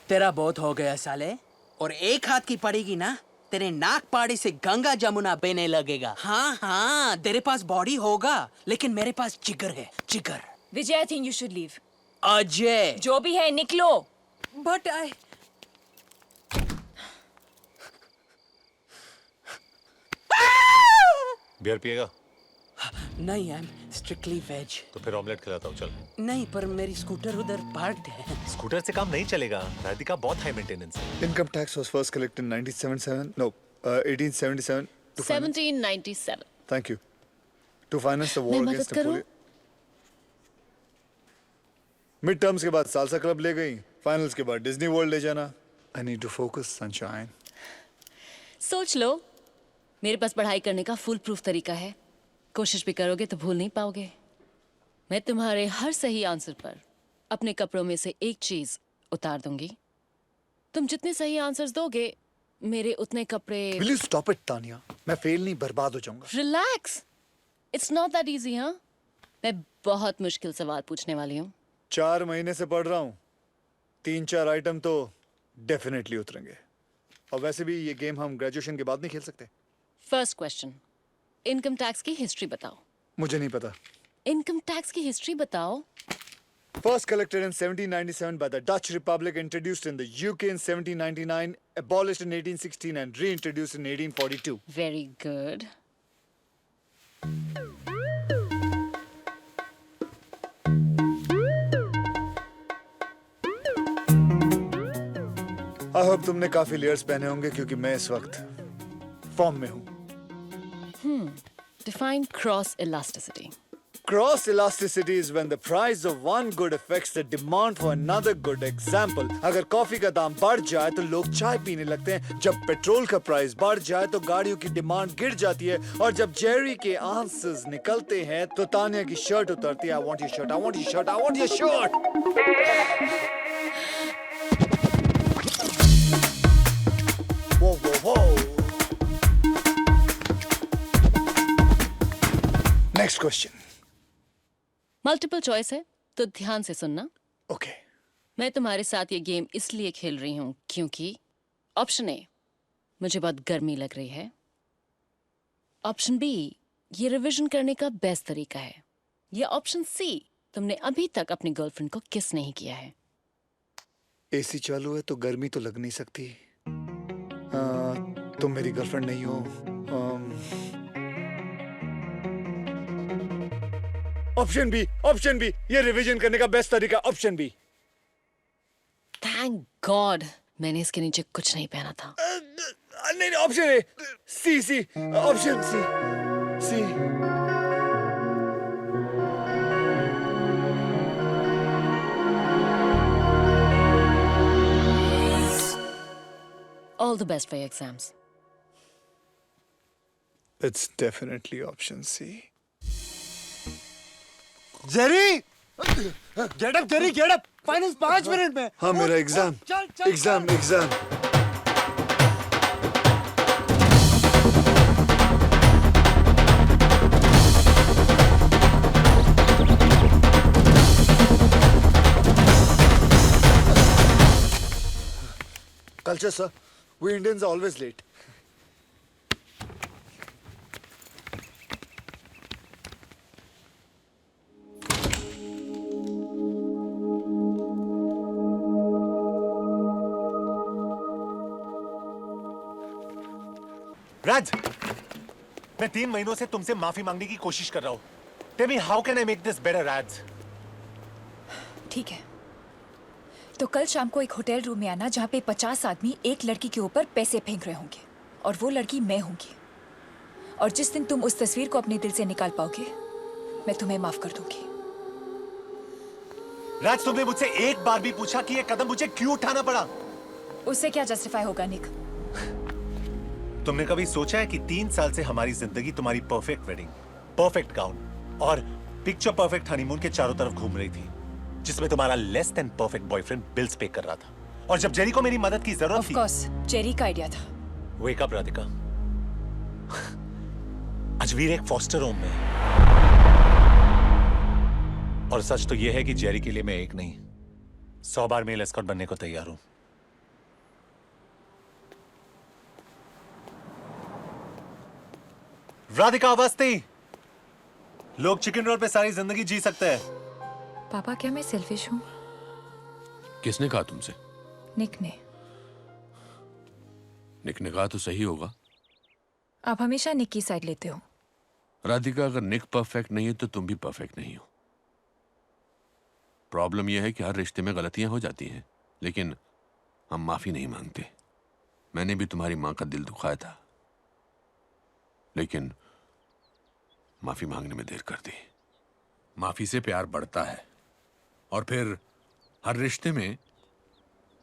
तेरा बहुत हो गया साले. और एक हाथ की पड़ेगी ना, तेरे नाक पाड़ी से गंगा जमुना बहने लगेगा. हाँ हाँ, तेरे पास बॉडी होगा, लेकिन मेरे पास जिगर है, जिगर. Vijay, I think you should leave. Ajay. जो भी है निकलो. But I. बियर पिएगा? नहीं, I'm strictly veg. तो फिर ऑमलेट खिलाता हूँ, चल. नहीं, पर मेरी स्कूटर उधर पार्क्ड है. स्कूटर से काम नहीं चलेगा. राधिका बहुत हाई मेंटेनेंस है. Income tax was first collected in 1877. To 1797. Thank you. To finance the war मैं against मदद करूं? Napoleon. Mid terms के बाद सालसा क्लब ले गई. Finals के बाद Disney World ले जाना. I need to focus, sunshine. सोच लो, मेरे पास पढ़ाई करने का फुल प्रूफ तरीका है. कोशिश भी करोगे तो भूल नहीं पाओगे. मैं तुम्हारे हर सही आंसर पर अपने कपड़ों में से एक चीज उतार दूंगी. तुम जितने सही आंसर्स दोगे, मेरे उतने कपड़े. Will you stop it, Tanya? मैं फेल नहीं, बर्बाद हो जाऊंगा. Relax. It's not that easy. हाँ, मैं बहुत मुश्किल सवाल पूछने वाली हूँ. 4 महीने से पढ़ रहा हूँ. 3-4 आइटम तो डेफिनेटली उतरेंगे. और वैसे भी ये गेम हम ग्रेजुएशन के बाद नहीं खेल सकते. फर्स्ट क्वेश्चन, इनकम टैक्स की हिस्ट्री बताओ. मुझे नहीं पता. इनकम टैक्स की हिस्ट्री बताओ. First collected in 1797 by the Dutch Republic, introduced in the UK in 1799, abolished in 1816 and reintroduced in 1842. Very good. I hope तुमने काफी लेयर्स पहने होंगे क्योंकि मैं इस वक्त फॉर्म में हूँ. Define cross elasticity. Cross elasticity is when the price of one good affects the demand for another good. Example, अगर कॉफी का दाम बढ़ जाए तो लोग चाय पीने लगते हैं. जब पेट्रोल का प्राइस बढ़ जाए तो गाड़ियों की डिमांड गिर जाती है. और जब जेरी के आंसर्स निकलते हैं तो तानिया की शर्ट उतरती है. I want your shirt, I want your shirt, I want your shirt. Whoa, whoa, whoa. Next question. Multiple choice है तो ध्यान से सुनना. Okay. मैं तुम्हारे साथ ये गेम इसलिए खेल रही हूँ क्योंकि ऑप्शन ए, मुझे बहुत गर्मी लग रही है. ऑप्शन बी, ये रिवीजन करने का बेस्ट तरीका है. या ऑप्शन सी, तुमने अभी तक अपनी गर्लफ्रेंड को किस नहीं किया है? एसी चालू है तो गर्मी तो लग नहीं सकती। तुम मेरी गर्लफ्रेंड नहीं हो। ऑप्शन बी, ये रिवीजन करने का बेस्ट तरीका, ऑप्शन बी। थैंक गॉड मैंने इसके नीचे कुछ नहीं पहना था। नहीं, option A, C, option C. All the best for your exams. It's definitely option C. Jerry, get up, final 5 minute में। हाँ, मेरा exam. Culture, sir. We Indians are always late. राज, मैं 3 महीनों से तुमसे माफी मांगने की कोशिश कर रहा हूँ। Tell me, how can I make this better, राज? ठीक है, तो कल शाम को एक होटल रूम में आना जहाँ पे 50 आदमी एक लड़की के ऊपर पैसे फेंक रहे होंगे और वो लड़की मैं होंगी। और जिस दिन तुम उस तस्वीर को अपने दिल से निकाल पाओगे, मैं तुम्हें माफ कर दूंगी। राज, तुमने मुझसे एक बार भी पूछा कि ये कदम मुझे क्यों उठाना पड़ा? उससे क्या जस्टिफाई होगा निक? तुमने कभी सोचा है कि 3 साल से हमारी जिंदगी तुम्हारी परफेक्ट वेडिंग, परफेक्ट गाउन और पिक्चर परफेक्ट हनीमून के चारों तरफ घूम रही थी, जिसमें तुम्हारा less than perfect boyfriend bills पे कर रहा था, और जब जेरी को मेरी मदद की जरूरत थी, ऑफ कोर्स जेरी का आइडिया था। वेक अप राधिका, अजवीर एक फॉस्टर होम में, और सच तो यह है कि जेरी के लिए मैं एक नहीं 100 बार मेल एस्कॉर्ट बनने को तैयार हूं। राधिका अवस्थी, लोग चिकन रोल पे सारी जिंदगी जी सकते हैं। पापा, क्या मैं सेल्फिश हूँ? किसने कहा तुमसे? निक ने। निक ने कहा तो सही होगा। आप हमेशा निक की साइड लेते हो। राधिका, अगर निक परफेक्ट नहीं है तो तुम भी परफेक्ट नहीं हो। प्रॉब्लम यह है कि हर रिश्ते में गलतियां हो जाती हैं, लेकिन हम माफी नहीं मांगते। मैंने भी तुम्हारी मां का दिल दुखाया था, लेकिन माफी मांगने में देर कर दी। माफी से प्यार बढ़ता है, और फिर हर रिश्ते में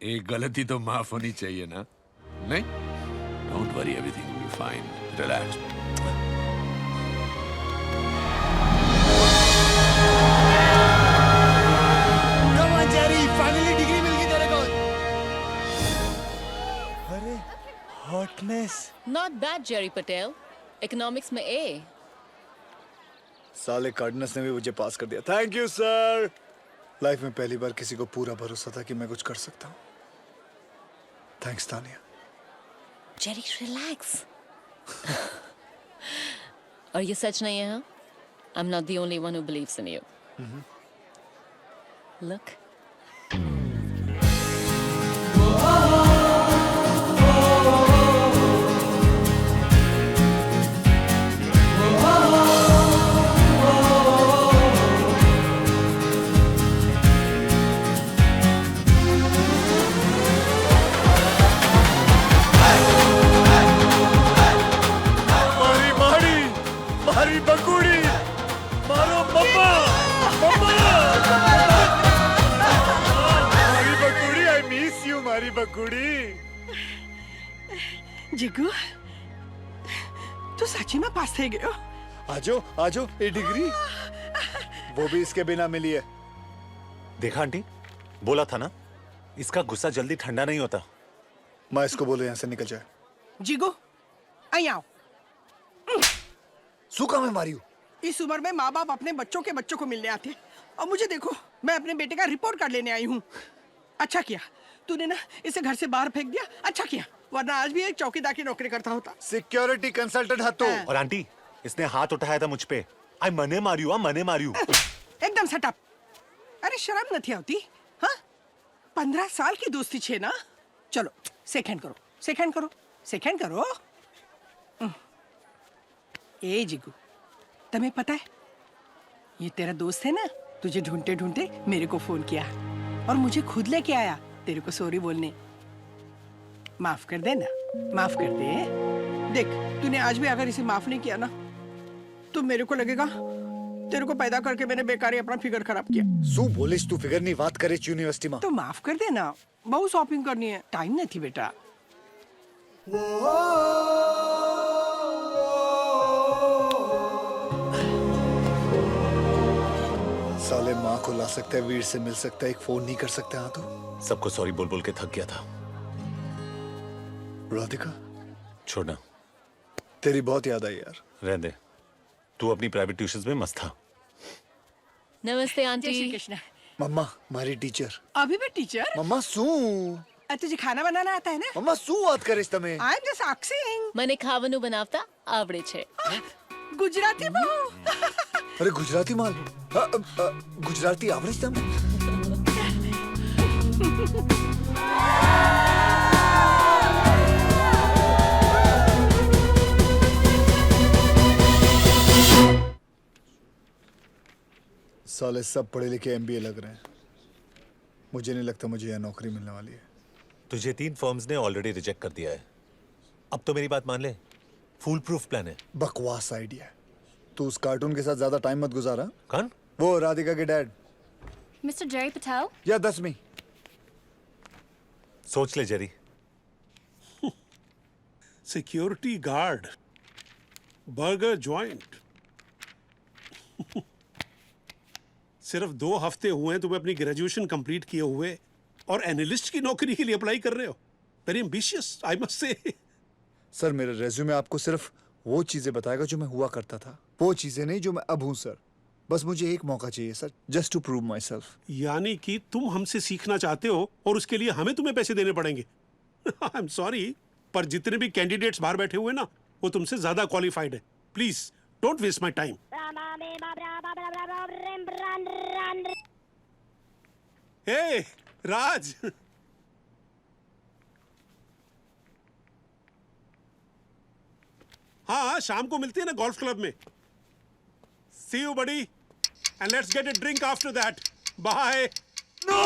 एक गलती तो माफ होनी चाहिए ना? नहीं? Don't worry, everything will be fine, relax. Come on Jerry, finally degree मिल गई तेरे को। अरे hotness. Not bad Jerry Patel, economics में ए। साले कार्डनेस ने भी मुझे पास कर दिया। Thank you sir. लाइफ में पहली बार किसी को पूरा भरोसा था कि मैं कुछ कर सकता हूँ। थैंक्स तानिया। Jerry relax. और ये सच नहीं है, हाँ? I'm not the only one who believes in you. Look. मारी बकुड़ी, मारो मम्मा, मम्मा। मारी बकुड़ी, I miss you, मारी बकुड़ी। जिगू, तू सच्ची में पास थे गयो? आजो, आजो, ये डिग्री वो भी इसके बिना मिली है। देखा आंटी, बोला था ना, इसका गुस्सा जल्दी ठंडा नहीं होता। मैं इसको बोलो यहाँ से निकल जाए। जिगू, आई आओ। सूखा में मारी हूँ। इस उम्र में माँ बाप अपने बच्चों के बच्चों को मिलने आते हैं, और मुझे देखो, मैं अपने बेटे का रिपोर्ट कार्ड लेने आई हूँ। अच्छा किया तूने ना इसे घर से बाहर फेंक दिया, अच्छा किया, वरना आज भी एक चौकीदार की नौकरी करता होता। सिक्योरिटी कंसल्टेंट है तो। और आंटी, इसने हाथ उठाया था मुझ पे, आई मने मार्यू એકદમ સટઅપ. અરે શરમ નથી આવતી? હા, 15 સાલ की दोस्ती છે ना. चलो सेकंड करो. ए जिगू, तुम्हें पता है ये तेरा दोस्त है ना, तुझे ढूंढते ढूंढते मेरे को फोन किया और मुझे खुद लेके आया तेरे को सॉरी बोलने. माफ कर दे ना, माफ कर दे. देख, तूने आज भी अगर इसे माफ नहीं किया ना तो मेरे को लगेगा तेरे को पैदा करके मैंने बेकारी अपना फिगर खराब किया. શું બોલીશ તું? ફિગરની વાત કરે છે યુનિવર્સિટીમાં. तो माफ कर दे ना, बहुत शॉपिंग करनी है, टाइम नहीं थी बेटा. साले माँ को ला सकता है, वीर से मिल सकता है, एक फोन नहीं कर सकता. हाँ तो सबको सॉरी बोल बोल के थक गया था. राधिका, छोड़ना. तेरी बहुत याद आई यार. रहने दे. तू अपनी प्राइवेट ट्यूशंस में मस्त था. नमस्ते जय आंटी. श्री कृष्ण. मम्मा मारी टीचर. अभी भी टीचर? मम्मा શું? तुझे खाना बनाना आता है ना? मम्मा શું વાત કરીશ તમે? I am just asking. મને ખાવાનું બનાવતા આવડે છે. गुजराती बहू. અરે ગુજરાતી માલ. ગુજરાતી આવડે છે તમને? साले सब पढ़े लिखे एमबीए लग रहे हैं. मुझे नहीं लगता मुझे यह नौकरी मिलने वाली है. तुझे 3 फर्म्स ने ऑलरेडी रिजेक्ट कर दिया है. अब तो मेरी बात मान ले. फूल प्रूफ प्लान है. बकवास आइडिया है. तू उस कार्टून के साथ ज्यादा टाइम मत गुजारा. कौन? वो राधिका के डैड. Mr. Jerry Patel? या 10वीं. सोच ले Jerry. Security guard, burger joint. सिर्फ 2 हफ्ते हुए हैं तुम्हें अपनी ग्रेजुएशन कंप्लीट किए हुए और एनालिस्ट की नौकरी के लिए अप्लाई कर रहे हो. Very ambitious, I must say. Sir, मेरा रेज्यूमे आपको सिर्फ वो चीजें बताएगा जो मैं हुआ करता था, वो चीजें नहीं जो मैं अब हूँ सर. बस मुझे एक मौका चाहिए sir, just to prove myself. यानी कि तुम हमसे सीखना चाहते हो और उसके लिए हमें तुम्हें पैसे देने पड़ेंगे. आई एम सॉरी, पर जितने भी कैंडिडेट्स बाहर बैठे हुए ना, वो तुमसे ज्यादा क्वालिफाइड है. Please don't waste my time. Hey Raj, हाँ शाम को मिलते हैं ना गोल्फ क्लब में. See you buddy and let's get a drink after that. Bye. No!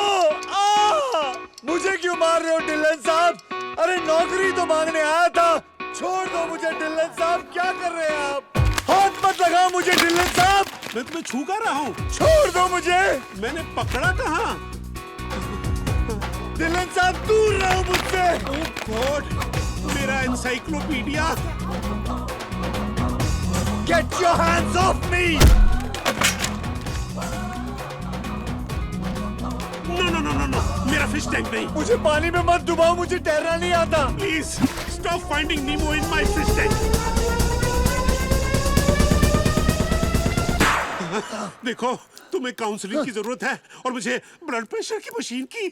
मुझे क्यों मार रहे हो डिलन साहब? अरे नौकरी तो मांगने आया था. छोड़ दो मुझे डिलन साहब. क्या कर रहे हैं आप? हाथ मत लगाओ मुझे डिलन साहब. मैं तुम्हें छू कर रहा हूँ. छोड़ दो मुझे. मैंने पकड़ा कहाँ? डिलन साहब दूर रहो मुझसे. ओह गॉड, मेरा encyclopedia. Get your hands off me! No, मेरा फिश टैंक नहीं. मुझे पानी में मत डुबाओ, मुझे तैरना नहीं आता. Please stop finding Nemo in my fish tank. देखो, तुम्हें काउंसलिंग की जरूरत है और मुझे ब्लड प्रेशर की मशीन की.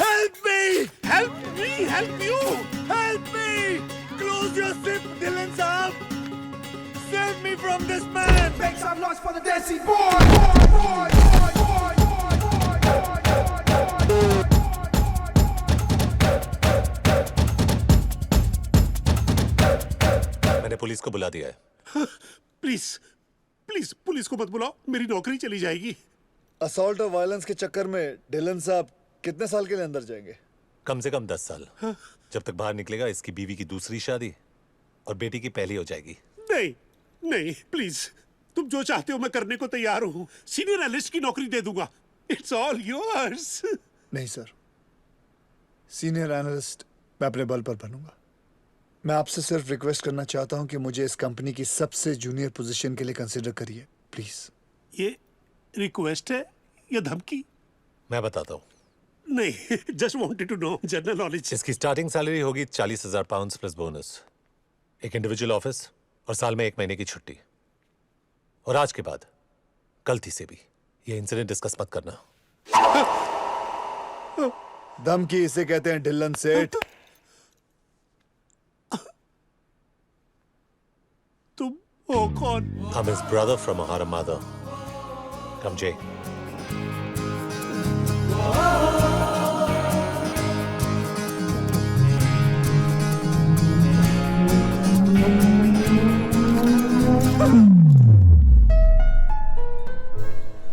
Help me! Help me! Help you! Help me! Close your zip, Dylan साहब. Save me from this man. Make some noise for the dancing boy. मैंने पुलिस को बुला दिया है. प्लीज प्लीज पुलिस को मत बुलाओ, मेरी नौकरी चली जाएगी. असॉल्ट और वायलेंस के चक्कर में डिलन साहब कितने साल के लिए अंदर जाएंगे? कम से कम 10 साल. जब तक बाहर निकलेगा इसकी बीवी की दूसरी शादी और बेटी की पहली हो जाएगी. नहीं नहीं, प्लीज तुम जो चाहते हो मैं करने को तैयार हूँ. सीनियर एनालिस्ट की नौकरी दे दूंगा. It's all yours. नहीं सर, सीनियर एनालिस्ट मैं अपने बल पर बनूंगा. मैं आपसे सिर्फ रिक्वेस्ट करना चाहता हूं कि मुझे इस कंपनी की सबसे जूनियर पोजीशन के लिए कंसीडर करिए प्लीज. ये रिक्वेस्ट है या धमकी? मैं बताता हूँ. नहीं, just wanted to know general knowledge. इसकी स्टार्टिंग सैलरी होगी 40,000 पाउंड प्लस बोनस, एक इंडिविजुअल ऑफिस और साल में 1 महीने की छुट्टी. और आज के बाद गलती से भी ये इंसिडेंट डिस्कस मत करना. धमकी इसे कहते हैं डिलन सेठ. तुम ओ कौन? I'm his brother from another mother. Come, Jay.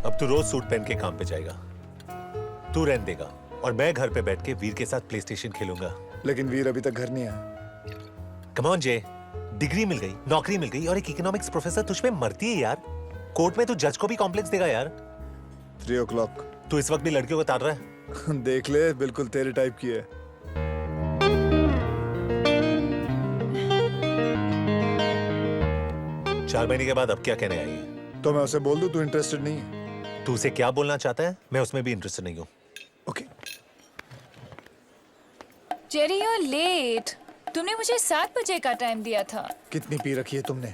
अब तू रोज सूट पहन के काम पे जाएगा, तू रेंट देगा और मैं घर पे बैठ के वीर के साथ प्ले स्टेशन खेलूंगा। लेकिन वीर अभी तक घर नहीं आया। कम ऑन जय, डिग्री मिल गई, नौकरी मिल गई और एक इकोनॉमिक्स प्रोफेसर तुझ पे मरती है यार। कोर्ट में तू जज को भी कॉम्प्लेक्स देगा यार। 3 o'clock। तू इस वक्त भी लड़कियों को ताड़ रहा है? देख ले, बिल्कुल तेरे टाइप की है। चार महीने के बाद अब क्या कहने आई है? तो मैं उसे बोल दूं तू इंटरेस्टेड नहीं है? तू उसे क्या बोलना चाहता है? मैं उसमें भी इंटरेस्टेड नहीं हूँ। Okay. Jerry you are late. तुमने मुझे 7 बजे का टाइम दिया था। कितनी पी रखी है तुमने?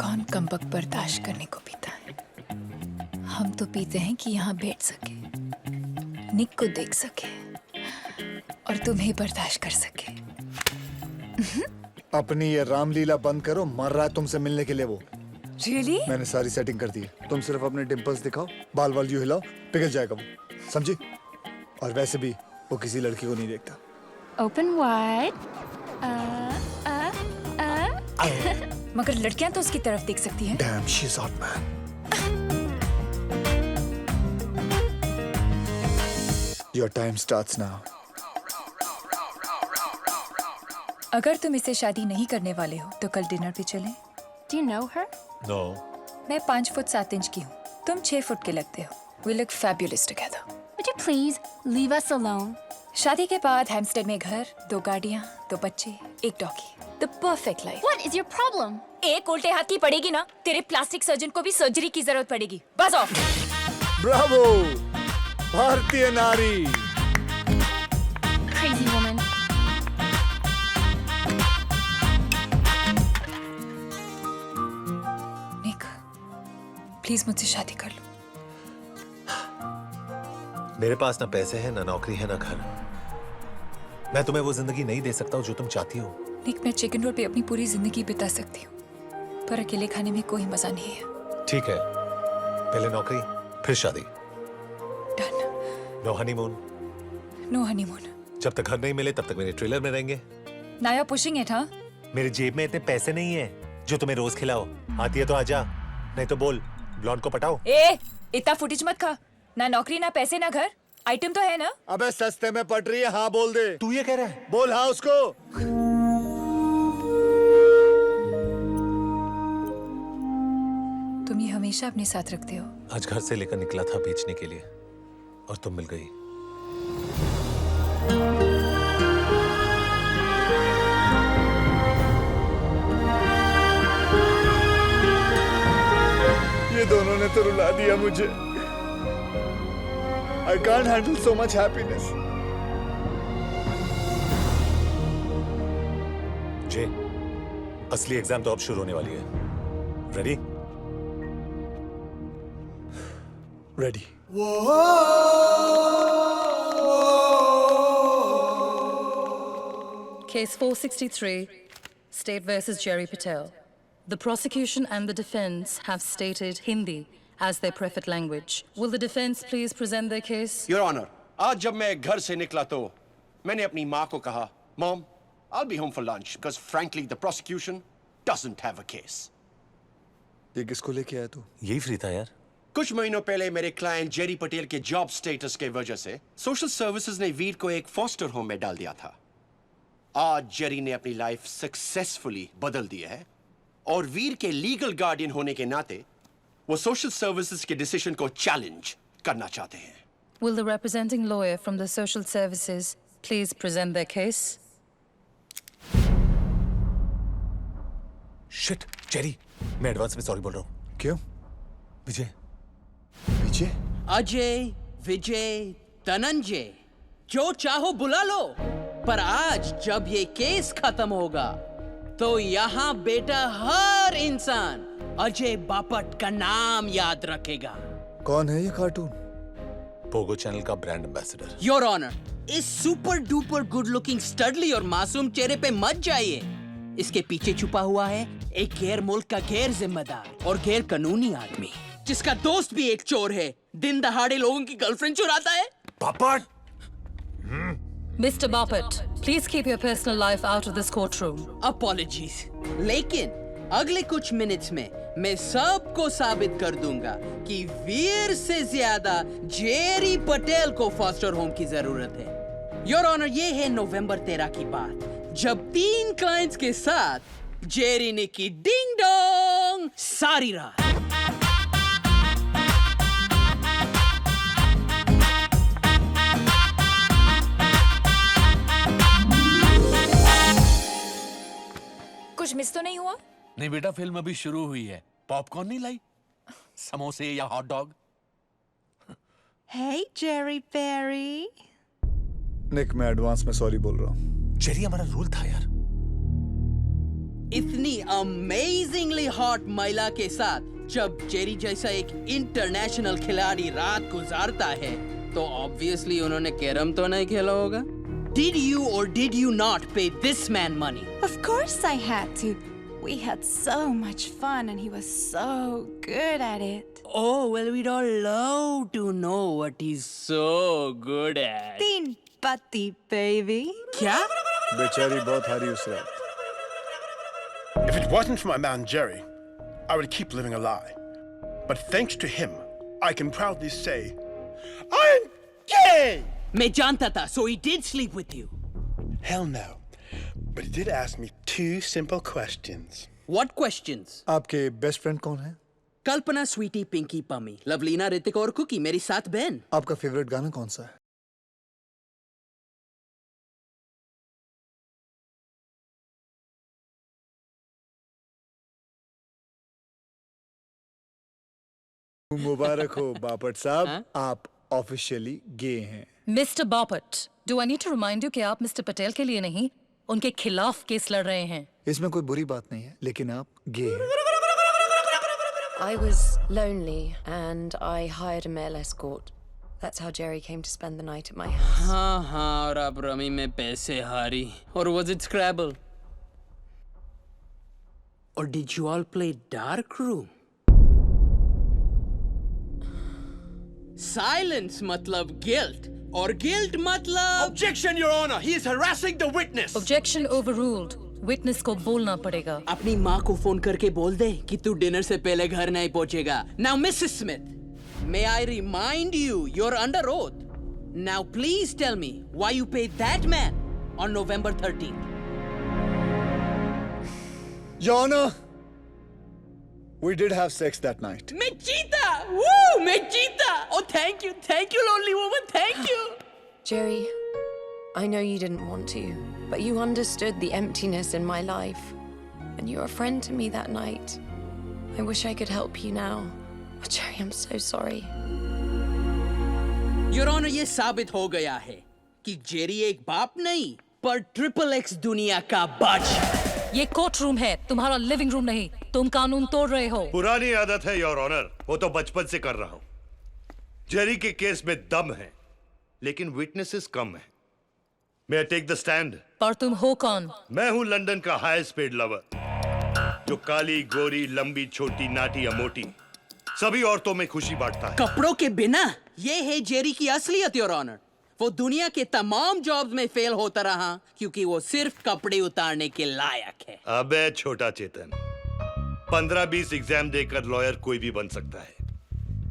कौन कमबख्त बर्दाश्त करने को पीता है? हम तो पीते हैं कि यहाँ बैठ सके, निक को देख सके और तुम्हें बर्दाश्त कर सके। अपनी ये रामलीला बंद करो, मर रहा है तुमसे मिलने के लिए वो। Really? मैंने सारी सेटिंग कर दी है। तुम सिर्फ अपने डिंपल्स दिखाओ, बाल वाल यूं हिलाओ, पिघल जाएगा वो, समझी? और वैसे भी वो किसी लड़की को नहीं देखता। Open wide. मगर लड़कियां तो उसकी तरफ देख सकती हैं। Damn, she's hot, man. Your time starts now. अगर तुम इससे शादी नहीं करने वाले हो तो कल डिनर पे चलें। Do you know her? No. मैं 5 फुट 7 इंच की हूँ, तुम 6 फुट के लगते हो। We look fabulous together. Would you please leave us alone? शादी के बाद हैम्स्टेड में घर, 2 गाड़ियाँ, 2 बच्चे, 1 doggy. The perfect life. What is your problem? एक उल्टे हाथ की पड़ेगी ना, तेरे प्लास्टिक सर्जन को भी सर्जरी की जरूरत पड़ेगी। बस ऑफ। ब्रावो, भारतीय नारी। Crazy woman. निक, प्लीज मुझसे शादी कर लो। मेरे पास ना पैसे हैं, ना नौकरी है, ना घर। मैं तुम्हें वो जिंदगी नहीं दे सकता हूँ जो तुम चाहती हो। निक, मैं चिकन रोल पे अपनी पूरी जिंदगी बिता सकती हूँ, पर अकेले खाने में कोई मजा नहीं है। ठीक है, पहले नौकरी फिर शादी। Done. No honeymoon. No honeymoon. जब तक घर नहीं मिले तब तक मेरे ट्रेलर में रहेंगे। नाया पुशिंग इट, हाँ? मेरी जेब में इतने पैसे नहीं है जो तुम्हें रोज खिलाओ। आती है तो आजा, नहीं तो बोल ब्लॉन्ड को पटाओ। ए, इतना फुटेज मत खा। ना नौकरी, ना पैसे, ना घर। आइटम तो है ना? अबे सस्ते में पट रही है, हाँ बोल दे। तू ये कह रहा है? बोल हाँ उसको। तुम ये हमेशा अपने साथ रखते हो। आज घर से लेकर निकला था बेचने के लिए और तुम मिल गई। ये दोनों ने तो रुला दिया मुझे। I can't handle so much happiness. जे, असली एग्जाम तो अब शुरू होने वाली है। Ready? Ready. Case 463, State versus Jerry Patel. The prosecution and the defense have stated Hindi as their preferred language. Will the defense please present their case? Your Honor, आज जब मैं घर से निकला तो मैंने अपनी माँ को कहा, Mom, I'll be home for lunch because frankly the prosecution doesn't have a case. ये किसको लेके आया तू? यही फ्री था यार। कुछ महीनों पहले मेरे क्लाइंट जेरी पटेल के जॉब स्टेटस के वजह से सोशल सर्विसेज ने वीर को एक फॉस्टर होम में डाल दिया था। आज जेरी ने अपनी लाइफ सक्सेसफुली बदल दी है और वीर के लीगल गार्डियन होने के नाते वो सोशल सर्विसेज के डिसीजन को चैलेंज करना चाहते हैं। Will the representing lawyer from the social services please present their case? Shit, Jerry, मैं एडवांस में सॉरी बोल रहा हूँ। क्यों? विजय। विजय? अजय, विजय, धनंजय, जो चाहो बुला लो, पर आज जब ये केस खत्म होगा तो यहाँ बेटा हर इंसान अजय बापट का नाम याद रखेगा। कौन है ये कार्टून? पोगो चैनल का ब्रांड एम्बेसडर। योर ऑनर, इस super duper good looking steadily और मासूम चेहरे पे मत जाइए। इसके पीछे छुपा हुआ है एक गैर मुल्क का गैर जिम्मेदार और गैर कानूनी आदमी, जिसका दोस्त भी एक चोर है, दिन दहाड़े लोगों की गर्लफ्रेंड चुराता है। Bapat! Mr. Bapat, please keep your personal life out of this courtroom. Apologies. लेकिन अगले कुछ मिनट्स में मैं सबको साबित कर दूंगा कि वीर से ज्यादा जेरी पटेल को फॉस्टर होम की जरूरत है। योर ऑनर, ये है नवंबर 13 की बात, जब 3 क्लाइंट्स के साथ जेरी ने की डिंग डोंग सारी रात। कुछ मिस तो नहीं हुआ? नहीं बेटा, फिल्म अभी शुरू हुई है। पॉपकॉर्न नहीं लाई? समोसे या hot dog? Hey, Jerry Berry. निक, मैं एडवांस में सॉरी बोल रहा हूँ। जेरी हमारा रूल था यार। इतनी अमेजिंगली हॉट महिला के साथ जब जेरी जैसा एक इंटरनेशनल खिलाड़ी रात गुजारता है तो ऑब्वियसली उन्होंने कैरम तो नहीं खेला होगा। Did you or did you not pay this man money? Of course I had to. We had so much fun and he was so good at it. Oh, well, we'd all love to know what he's so good at. Teen putty, baby. क्या? बेचारी बहुत हारी उस रात। If it wasn't for my man Jerry, I would keep living a lie. But thanks to him, I can proudly say, I'm gay! मैं जानता था, so he did sleep with you. Hell no. But he did ask me 2 simple questions. What questions? आपके best friend कौन है? कल्पना, स्वीटी, पिंकी, पमी, लवलीना, ऋतिक और cookie, मेरी 7 बहन। आपका फेवरेट गाना कौन सा है? मुबारक हो बापट साहब, आप ऑफिशियली गे हैं। Mr. Bapat, do I need to remind you कि आप Mr. पटेल के लिए नहीं, उनके खिलाफ केस लड़ रहे हैं। इसमें कोई बुरी बात नहीं है, लेकिन आप गे हैं। I was lonely and I hired a male escort. That's how Jerry came to spend the night at my house. हाँ, और आप रमी में पैसे हारी। और was it Scrabble? Or did you all play Dark Room? Silence मतलब guilt, और guilt मतलब Objection, Your Honor! He is harassing the witness! Objection overruled. Witness को बोलना पड़ेगा। अपनी माँ को फोन करके बोल दे कि तू डिनर से पहले घर नहीं पहुंचेगा। Now, Mrs. Smith, may I remind you, you're under oath. Now, please tell me why you paid that man on November 13th. Your Honor, we did have sex that night. मैं जीता! Woo! मैं जीता! Oh, thank you, lonely woman, thank you. Jerry, I know you didn't want to, but you understood the emptiness in my life. And you were a friend to me that night. I wish I could help you now. Oh, Jerry, I'm so sorry. Your Honor, ये साबित हो गया है कि Jerry एक बाप नहीं, पर XXX दुनिया का बाज। ये कोर्ट रूम है, तुम्हारा लिविंग रूम नहीं। तुम कानून तोड़ रहे हो। पुरानी आदत है योर ऑनर, वो तो बचपन से कर रहा हूं। जेरी के केस में दम है, लेकिन विटनेसेस कम है। May I take the stand? पर तुम हो कौन? मैं हूं लंदन का हाईएस्ट पेड लवर, जो काली, गोरी, लंबी, छोटी, नाटी या मोटी सभी औरतों में खुशी बांटता है। कपड़ों के बिना ये है जेरी की असलियत, योर ऑनर। वो दुनिया के तमाम जॉब्स में फेल होता रहा क्योंकि वो सिर्फ कपड़े उतारने के लायक है। अबे छोटा चेतन, 15-20 एग्जाम देकर लॉयर कोई भी बन सकता है,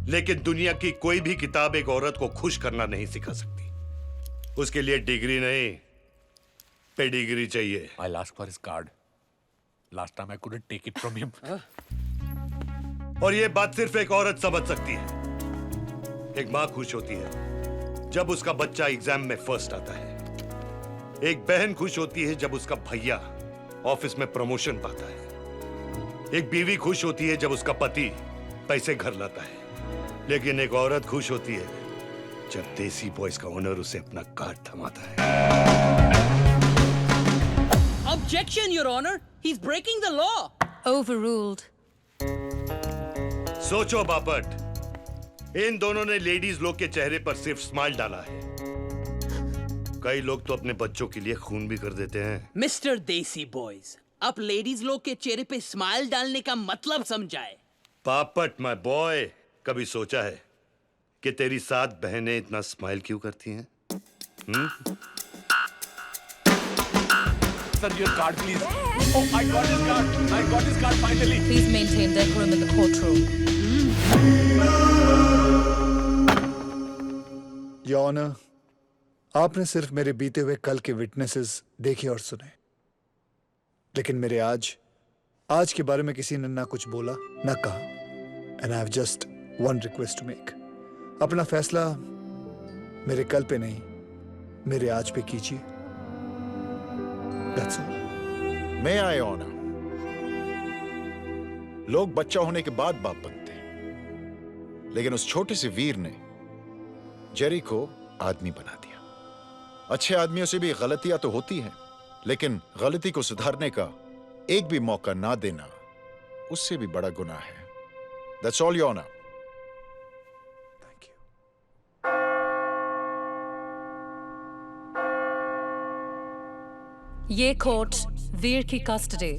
लेकिन दुनिया की कोई भी किताब एक औरत को खुश करना नहीं सिखा सकती। उसके लिए डिग्री नहीं, पेडिग्री चाहिए। I'll ask for his card. Last time I couldn't take it from him. और ये बात सिर्फ एक औरत समझ सकती है। एक माँ खुश होती है जब उसका बच्चा एग्जाम में फर्स्ट आता है। एक बहन खुश होती है जब उसका भैया ऑफिस में प्रमोशन पाता है। एक बीवी खुश होती है जब उसका पति पैसे घर लाता है। लेकिन एक औरत खुश होती है जब देसी बॉयज का ओनर उसे अपना कार्ड थमाता है। Objection, Your Honor. He's breaking the law. Overruled. सोचो बापट, इन दोनों ने लेडीज लोग के चेहरे पर सिर्फ स्माइल डाला है। कई लोग तो अपने बच्चों के लिए खून भी कर देते हैं। Mr. Desi Boys, आप लेडीज लोग के चेहरे पे स्माइल डालने का मतलब समझाए। पापट माय बॉय, कभी सोचा है कि तेरी 7 बहनें इतना स्माइल क्यों करती हैं? Sir, your card, please. Oh, I got his card. I got his card finally. Please maintain decorum in the courtroom. Your Honor, आपने सिर्फ मेरे बीते हुए कल के विटनेसेस देखे और सुने, लेकिन मेरे आज के बारे में किसी ने ना कुछ बोला ना कहा। And I have just one request to make. अपना फैसला मेरे कल पे नहीं, मेरे आज पे कीजिए। That's all. May I honor? लोग बच्चा होने के बाद बाप बनते हैं, लेकिन उस छोटे से वीर ने जेरी को आदमी बना दिया। अच्छे आदमियों से भी गलतियां तो होती हैं, लेकिन गलती को सुधारने का एक भी मौका ना देना उससे भी बड़ा गुनाह है। That's all, Your Honor. ये कोर्ट वीर की कस्टडी,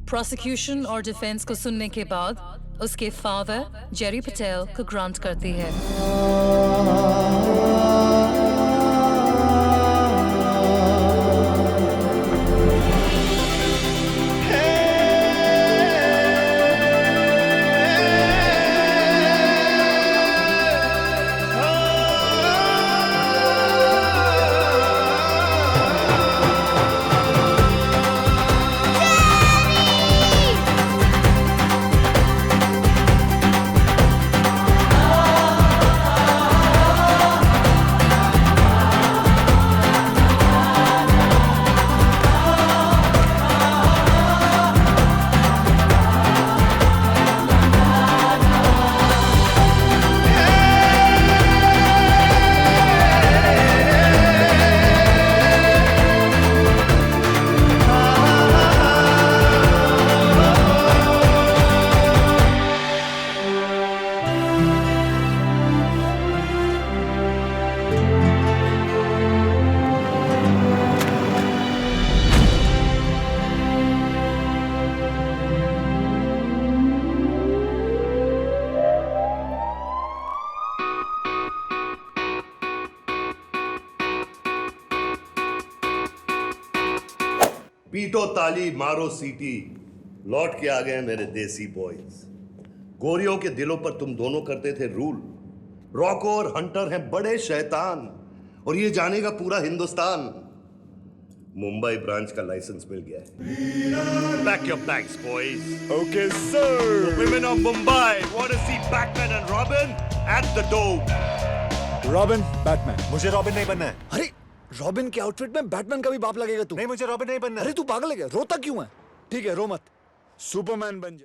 प्रोसिक्यूशन और डिफेंस को सुनने के बाद उसके फादर जेरी पटेल को ग्रांट करती है। पीटो ताली, मारो सीटी, लौट के आ गए मेरे देसी बॉयज। गोरियों के दिलों पर तुम दोनों करते थे रूल। रॉको और हंटर हैं बड़े शैतान, और ये जानेगा पूरा हिंदुस्तान। मुंबई ब्रांच का लाइसेंस मिल गया है। Pack your bags boys. Okay sir. Women of Mumbai want to see Batman and Robin at the door. Robin, Batman. मुझे रॉबिन नहीं बनना है। अरे रॉबिन के आउटफिट में बैटमैन का भी बाप लगेगा तू। नहीं, मुझे रॉबिन नहीं बनना। अरे तू पागल है क्या? रोता क्यों है? ठीक है, रो मत, सुपरमैन बन जा।